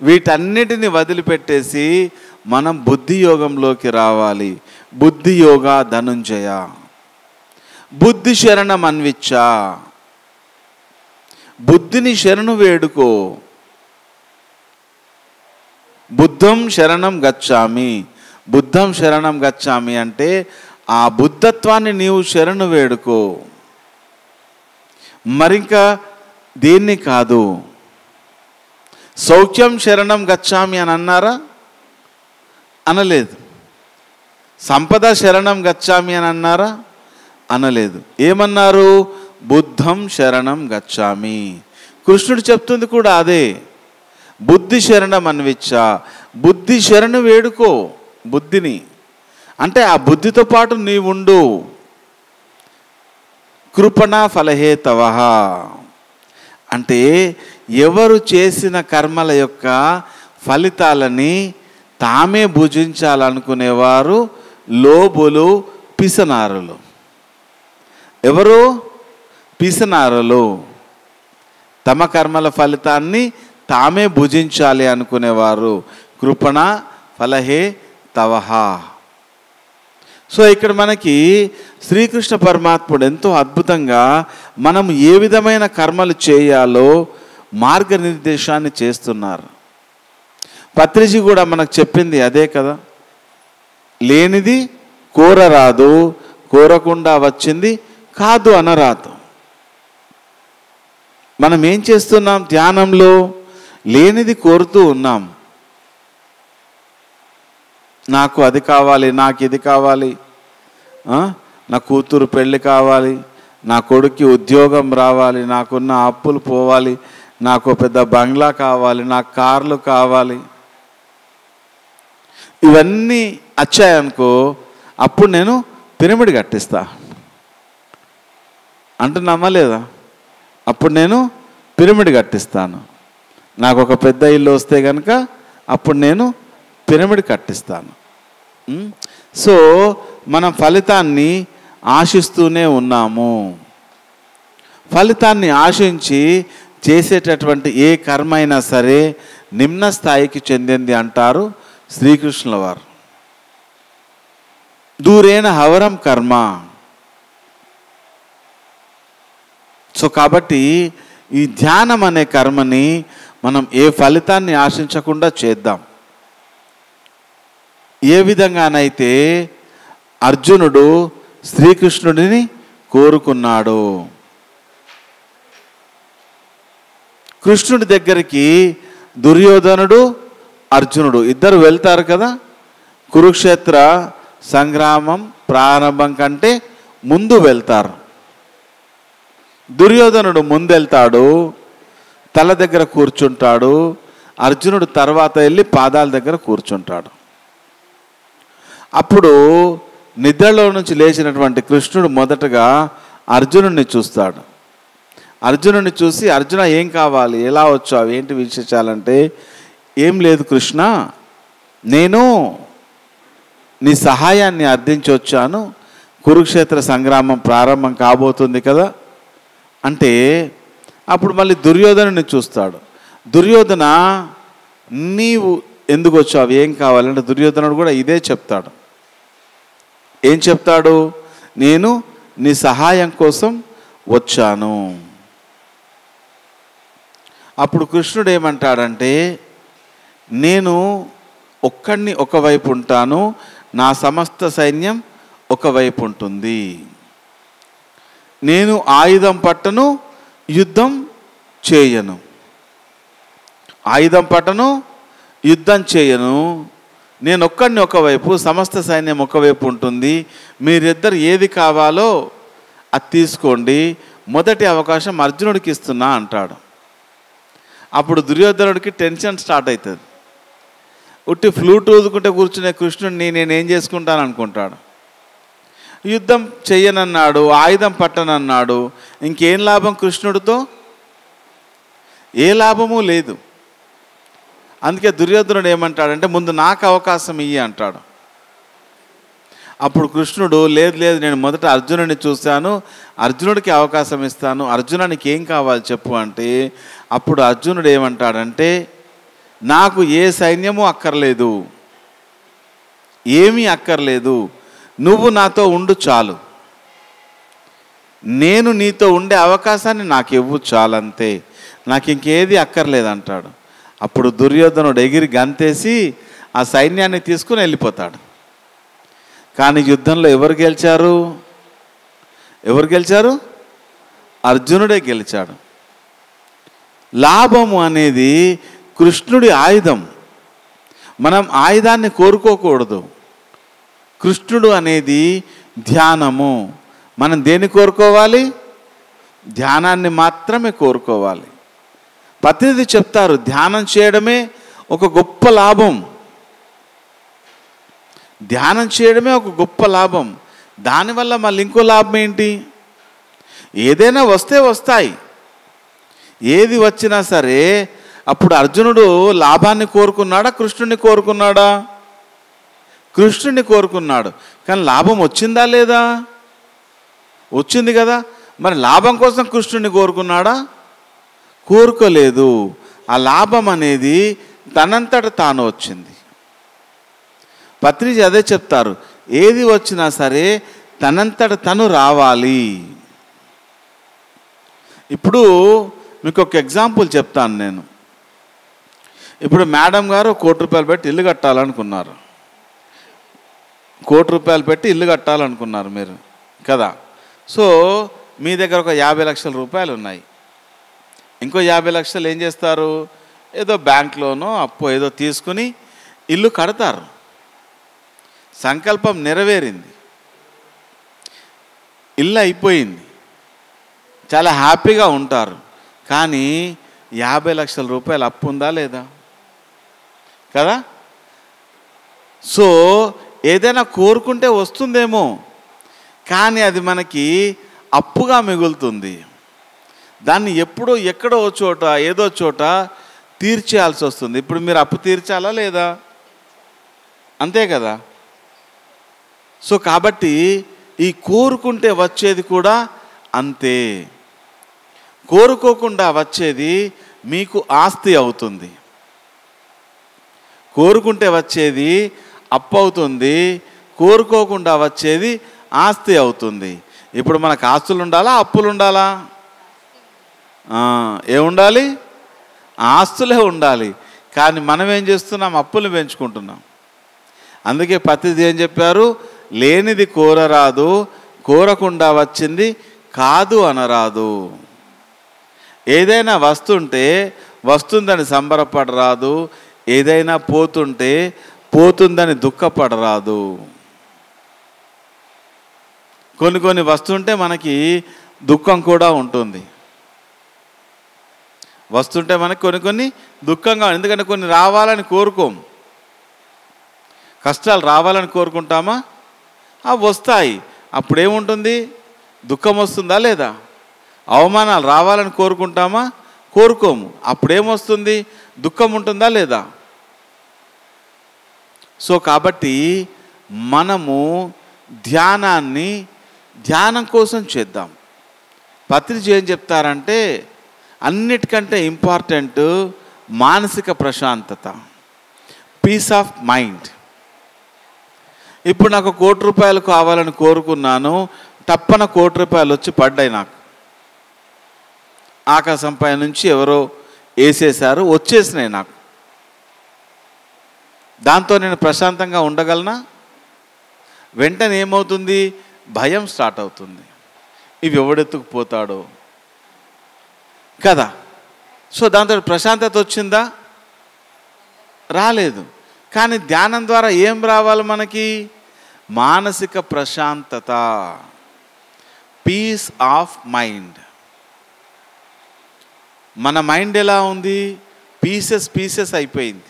వీటన్నిటిని వదిలిపెట్టేసి మనం బుద్ధి యోగంలోకి రావాలి. బుద్ధి యోగా ధనుంజయ, బుద్ధి శరణం అన్విచ్చ. బుద్ధిని శరణు వేడుకో. బుద్ధం శరణం గచ్చామి. బుద్ధం శరణం గచ్చామి అంటే ఆ బుద్ధత్వాన్ని నీవు శరణు వేడుకో. మరింకా దేన్ని కాదు. సౌఖ్యం శరణం గచ్చామి అని అన్నారా? అనలేదు. సంపద శరణం గచ్చామి అని అన్నారా? అనలేదు. ఏమన్నారు? బుద్ధం శరణం గచ్చామి. కృష్ణుడు చెప్తుంది కూడా అదే. బుద్ధి శరణం అన్విచ్చా. బుద్ధి శరణు వేడుకో. బుద్ధిని అంటే ఆ బుద్ధితో పాటు నీవుండు. కృపణ ఫలహేతవః అంటే ఎవరు చేసిన కర్మల యొక్క ఫలితాలని తామే భుజించాలనుకునేవారు లోబులు, పిసనారులు. ఎవరు? పిసనారులు. తమ కర్మల ఫలితాన్ని తామే భుజించాలి అనుకునేవారు. కృపణ ఫలహే తవహ. సో ఇక్కడ మనకి శ్రీకృష్ణ పరమాత్ముడు ఎంతో అద్భుతంగా మనం ఏ విధమైన కర్మలు చేయాలో మార్గనిర్దేశాన్ని చేస్తున్నారు. పత్రిజీ కూడా మనకు చెప్పింది అదే కదా. లేనిది కోరరాదు, కోరకుండా వచ్చింది కాదు అనరాదు. మనం ఏం చేస్తున్నాం? ధ్యానంలో లేనిది కోరుతూ ఉన్నాం. నాకు అది కావాలి, నాకు ఇది కావాలి, నా కూతురు పెళ్ళి కావాలి, నా కొడుక్కి ఉద్యోగం రావాలి, నాకున్న అప్పులు పోవాలి, నాకు పెద్ద బంగ్లా కావాలి, నాకు కార్లు కావాలి. ఇవన్నీ వచ్చాయనుకో, అప్పుడు నేను పిరమిడ్ కట్టిస్తా అంటున్నామా లేదా? అప్పుడు నేను పిరమిడ్ కట్టిస్తాను. నాకు ఒక పెద్ద ఇల్లు వస్తే కనుక అప్పుడు నేను పిరమిడ్ కట్టిస్తాను. సో మనం ఫలితాన్ని ఆశిస్తూనే ఉన్నాము. ఫలితాన్ని ఆశించి చేసేటటువంటి ఏ కర్మ అయినా సరే నిమ్న స్థాయికి చెందింది అంటారు శ్రీకృష్ణుల వారు. దూరేణ హవరం కర్మ. సో కాబట్టి ఈ ధ్యానం అనే కర్మని మనం ఏ ఫలితాన్ని ఆశించకుండా చేద్దాం. ఏ విధంగానైతే అర్జునుడు శ్రీకృష్ణుడిని కోరుకున్నాడు. కృష్ణుడి దగ్గరికి దుర్యోధనుడు, అర్జునుడు ఇద్దరు వెళ్తారు కదా. కురుక్షేత్ర సంగ్రామం ప్రారంభం కంటే ముందు వెళ్తారు. దుర్యోధనుడు ముందెళ్తాడు, తల దగ్గర కూర్చుంటాడు. అర్జునుడు తర్వాత వెళ్ళి పాదాల దగ్గర కూర్చుంటాడు. అప్పుడు నిద్రలో నుంచి లేచినటువంటి కృష్ణుడు మొదటగా అర్జునుడిని చూస్తాడు. అర్జునుడిని చూసి, అర్జున ఏం కావాలి, ఎలా వచ్చావు, ఏంటి విశేషాలంటే, ఏం లేదు కృష్ణ, నేను నీ సహాయాన్ని అర్థించి వచ్చాను. కురుక్షేత్ర సంగ్రామం ప్రారంభం కాబోతుంది కదా అంటే అప్పుడు మళ్ళీ దుర్యోధనుని చూస్తాడు. దుర్యోధన నీవు ఎందుకు వచ్చావు, ఏం కావాలంటే దుర్యోధనుడు కూడా ఇదే చెప్తాడు. ఏం చెప్తాడు? నేను నీ సహాయం కోసం వచ్చాను. అప్పుడు కృష్ణుడు ఏమంటాడంటే, నేను ఒక్కడిని ఒకవైపు ఉంటాను, నా సమస్త సైన్యం ఒకవైపు ఉంటుంది. నేను ఆయుధం పట్టను, యుద్ధం చేయను. ఆయుధం పట్టను, యుద్ధం చేయను. నేను ఒక్కడిని ఒకవైపు, సమస్త సైన్యం ఒకవైపు ఉంటుంది. మీరిద్దరు ఏది కావాలో అది తీసుకోండి. మొదటి అవకాశం అర్జునుడికి ఇస్తున్నా అంటాడు. అప్పుడు దుర్యోధనుడికి టెన్షన్ స్టార్ట్ అవుతుంది. ఉట్టి ఫ్లూట్ ఊదుకుంటే కూర్చునే కృష్ణుడిని నేనేం చేసుకుంటాను అనుకుంటాడు. యుద్ధం చెయ్యనన్నాడు, ఆయుధం పట్టనన్నాడు. ఇంకేం లాభం కృష్ణుడితో? ఏ లాభము లేదు. అందుకే దుర్యోధనుడు ఏమంటాడంటే, ముందు నాకు అవకాశం ఇయ్యి అంటాడు. అప్పుడు కృష్ణుడు, లేదు లేదు, నేను మొదట అర్జునుడిని చూశాను, అర్జునుడికి అవకాశం ఇస్తాను, అర్జునునికి ఏం కావాలి చెప్పు అంటే, అప్పుడు అర్జునుడు ఏమంటాడంటే, నాకు ఏ సైన్యము అక్కర్లేదు, ఏమీ అక్కర్లేదు, నువ్వు నాతో ఉండు చాలు. నేను నీతో ఉండే అవకాశాన్ని నాకు ఇవ్వు చాలంతే, నాకు ఇంకేది అక్కర్లేదంటాడు. అప్పుడు దుర్యోధనుడు ఎగిరి గంతేసి ఆ సైన్యాన్ని తీసుకుని వెళ్ళిపోతాడు. కానీ యుద్ధంలో ఎవరు గెలిచారు? ఎవరు గెలిచారు? అర్జునుడే గెలిచాడు. లాభము అనేది కృష్ణుడి ఆయుధం. మనం ఆయుధాన్ని కోరుకోకూడదు. కృష్ణుడు అనేది ధ్యానము. మనం దేన్ని కోరుకోవాలి? ధ్యానాన్ని మాత్రమే కోరుకోవాలి. ప్రతినిధి చెప్తారు, ధ్యానం చేయడమే ఒక గొప్ప లాభం. ధ్యానం చేయడమే ఒక గొప్ప లాభం. దానివల్ల మళ్ళీ ఇంకో లాభం ఏంటి? ఏదైనా వస్తే వస్తాయి, ఏది వచ్చినా సరే. అప్పుడు అర్జునుడు లాభాన్ని కోరుకున్నాడా, కృష్ణుడిని కోరుకున్నాడా? కృష్ణుడిని కోరుకున్నాడు. కానీ లాభం వచ్చిందా లేదా? వచ్చింది కదా. మరి లాభం కోసం కృష్ణుడిని కోరుకున్నాడా? కోరుకోలేదు. ఆ లాభం అనేది తనంతట తాను వచ్చింది. పత్రిజీ అదే చెప్తారు, ఏది వచ్చినా సరే తనంతట తను రావాలి. ఇప్పుడు మీకు ఒక ఎగ్జాంపుల్ చెప్తాను నేను. ఇప్పుడు మేడం గారు ₹1,00,00,000 పెట్టి ఇల్లు కట్టాలనుకున్నారు. ₹1,00,00,000 పెట్టి ఇల్లు కట్టాలనుకున్నారు మీరు కదా. సో మీ దగ్గర ఒక ₹50 లక్షలు ఉన్నాయి. ఇంకో 50 లక్షలు ఏం చేస్తారు? ఏదో బ్యాంక్లోనో అప్పు ఏదో తీసుకుని ఇల్లు కడతారు. సంకల్పం నెరవేరింది, ఇల్లు అయిపోయింది, చాలా హ్యాపీగా ఉంటారు. కానీ ₹50 లక్షల అప్పు ఉందా లేదా కదా. సో ఏదైనా కోరుకుంటే వస్తుందేమో, కానీ అది మనకి అప్పుగా మిగులుతుంది. దాన్ని ఎప్పుడో ఎక్కడో చోట ఏదో చోట తీర్చేయాల్సి వస్తుంది. ఇప్పుడు మీరు అప్పు తీర్చాలా లేదా? అంతే కదా. సో కాబట్టి ఈ కోరుకుంటే వచ్చేది కూడా అంతే. కోరుకోకుండా వచ్చేది మీకు ఆస్తి అవుతుంది. కోరుకుంటే వచ్చేది అప్పు అవుతుంది, కోరుకోకుండా వచ్చేది ఆస్తి అవుతుంది. ఇప్పుడు మనకు ఆస్తులు ఉండాలా, అప్పులు ఉండాలా? ఏముండాలి? ఆస్తులే ఉండాలి. కానీ మనం ఏం చేస్తున్నాం? అప్పులు పెంచుకుంటున్నాం. అందుకే పత్రిజీ ఏం చెప్పారు? లేనిది కోరరాదు, కోరకుండా వచ్చింది కాదు అనరాదు. ఏదైనా వస్తుంటే వస్తుందని సంబరపడరాదు, ఏదైనా పోతుంటే పోతుందని దుఃఖపడరాదు. కొన్ని వస్తుంటే మనకి దుఃఖం కూడా ఉంటుంది. వస్తుంటే మనకి కొన్ని దుఃఖంగా, ఎందుకంటే కొన్ని రావాలని కోరుకోం. కష్టాలు రావాలని కోరుకుంటామా? అవి వస్తాయి. అప్పుడేముంటుంది? దుఃఖం వస్తుందా లేదా? అవమానాలు రావాలని కోరుకుంటామా? కోరుకోము. అప్పుడేమొస్తుంది? దుఃఖం ఉంటుందా లేదా? సో కాబట్టి మనము ధ్యానాన్ని ధ్యానం కోసం చేద్దాం. పత్రిజీ ఏం చెప్తారంటే, అన్నిటికంటే ఇంపార్టెంట్ మానసిక ప్రశాంతత, పీస్ ఆఫ్ మైండ్. ఇప్పుడు నాకు ₹1,00,00,000 కావాలని కోరుకున్నాను, తప్పన ₹1,00,00,000 వచ్చి పడ్డాయి నాకు. ఆకాశం పై నుంచి ఎవరో వేసేశారు, వచ్చేసినాయి నాకు. దాంతో నేను ప్రశాంతంగా ఉండగలనా? వెంటనే ఏమవుతుంది? భయం స్టార్ట్ అవుతుంది. ఇవి ఎవడెత్తుకుపోతాడో కదా. సో దాంతో ప్రశాంతత వచ్చిందా? రాలేదు. కానీ ధ్యానం ద్వారా ఏం రావాలి మనకి? మానసిక ప్రశాంతత, పీస్ ఆఫ్ మైండ్. మన మైండ్ ఎలా ఉంది? పీసెస్ అయిపోయింది.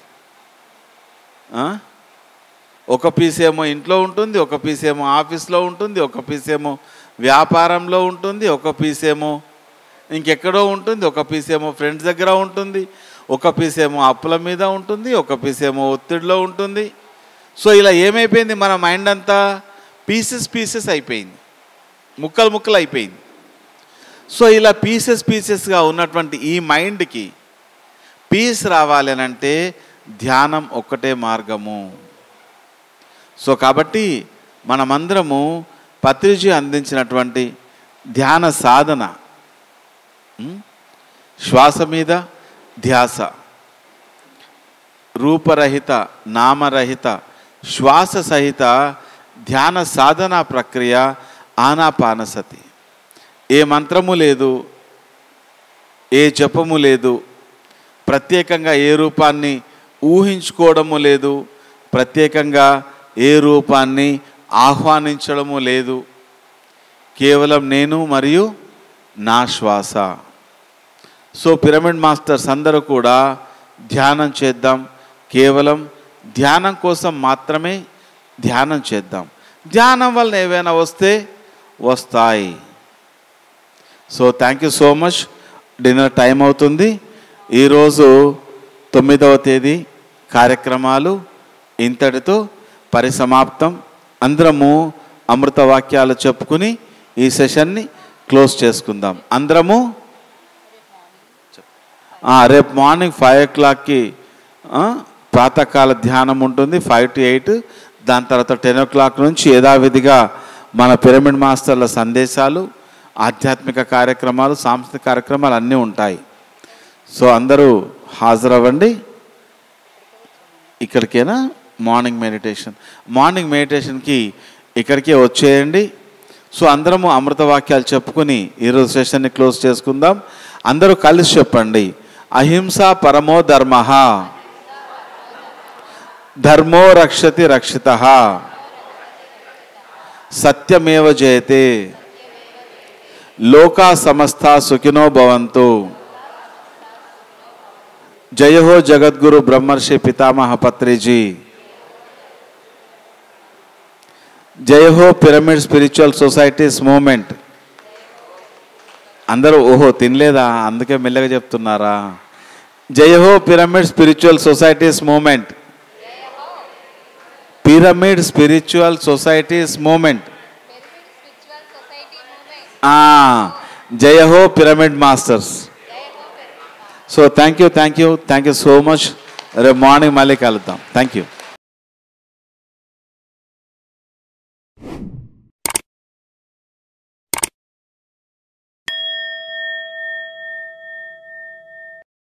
ఒక పీస్ ఏమో ఇంట్లో ఉంటుంది, ఒక పీస్ ఏమో ఆఫీస్లో ఉంటుంది, ఒక పీస్ ఏమో వ్యాపారంలో ఉంటుంది, ఒక పీస్ ఏమో ఇంకెక్కడో ఉంటుంది, ఒక పీస్ ఏమో ఫ్రెండ్స్ దగ్గర ఉంటుంది, ఒక పీస్ ఏమో అప్పుల మీద ఉంటుంది, ఒక పీస్ ఏమో ఒత్తిడిలో ఉంటుంది. సో ఇలా ఏమైపోయింది? మన మైండ్ అంతా పీసెస్ అయిపోయింది, ముక్కలు అయిపోయింది. సో ఇలా పీసెస్గా ఉన్నటువంటి ఈ మైండ్కి పీస్ రావాలి అని అంటే ధ్యానం ఒక్కటే మార్గము. సో కాబట్టి మనమందరము పత్రిజీ అందించినటువంటి ధ్యాన సాధన, శ్వాస మీద ధ్యాస, రూపరహిత నామరహిత శ్వాస సహిత ధ్యాన సాధన ప్రక్రియ ఆనాపానసతి. ఏ మంత్రము లేదు, ఏ జపము లేదు, ప్రత్యేకంగా ఏ రూపాన్ని ఊహించుకోవడము లేదు, ప్రత్యేకంగా ఏ రూపాన్ని ఆహ్వానించడము లేదు. కేవలం నేను మరియు నా శ్వాస. సో పిరమిడ్ మాస్టర్స్ అందరూ కూడా ధ్యానం చేద్దాం. కేవలం ధ్యానం కోసం మాత్రమే ధ్యానం చేద్దాం. ధ్యానం వల్ల ఏవైనా వస్తే వస్తాయి. So thank you so much. Dinner time అవుతుంది. ఈరోజు 9వ తేదీ కార్యక్రమాలు ఇంతటితో పరిసమాప్తం. అందరము అమృత వాక్యాలు చెప్పుకుని ఈ సెషన్ని క్లోజ్ చేసుకుందాం. అందరము రేపు మార్నింగ్ 5 o'clockకి ప్రాతకాల ధ్యానం ఉంటుంది, 5 to 8. దాని తర్వాత 10 o'clock నుంచి యథావిధిగా మన పిరమిడ్ మాస్టర్ల సందేశాలు, ఆధ్యాత్మిక కార్యక్రమాలు, సాంస్కృతిక కార్యక్రమాలు అన్నీ ఉంటాయి. సో అందరూ హాజరవ్వండి. ఇక్కడికేనా మార్నింగ్ మెడిటేషన్కి ఇక్కడికే వచ్చేయండి. సో అందరము అమృత వాక్యాలు చెప్పుకుని ఈరోజు సెషన్ని క్లోజ్ చేసుకుందాం. అందరూ కలిసి చెప్పండి. అహింస పరమో ధర్మ, ధర్మో రక్షతి రక్షిత, సత్యమేవ జయతే, లోకా సమస్త సుఖినో భవంతు. జయ హో జగద్గురు బ్రహ్మర్షి పితామహ పత్రిజీ. జయ హో పిరమిడ్ స్పిరిచువల్ సొసైటీస్ మూమెంట్. అందరూ ఓహో తినలేదా, అందుకే మెల్లగా చెప్తున్నారా? జయ హో pyramid spiritual societies movement. Pyramid spiritual societies movement. జయ హో pyramid masters. So thank you so much. రేపు మార్నింగ్ మళ్ళీ కలుద్దాం. Thank you.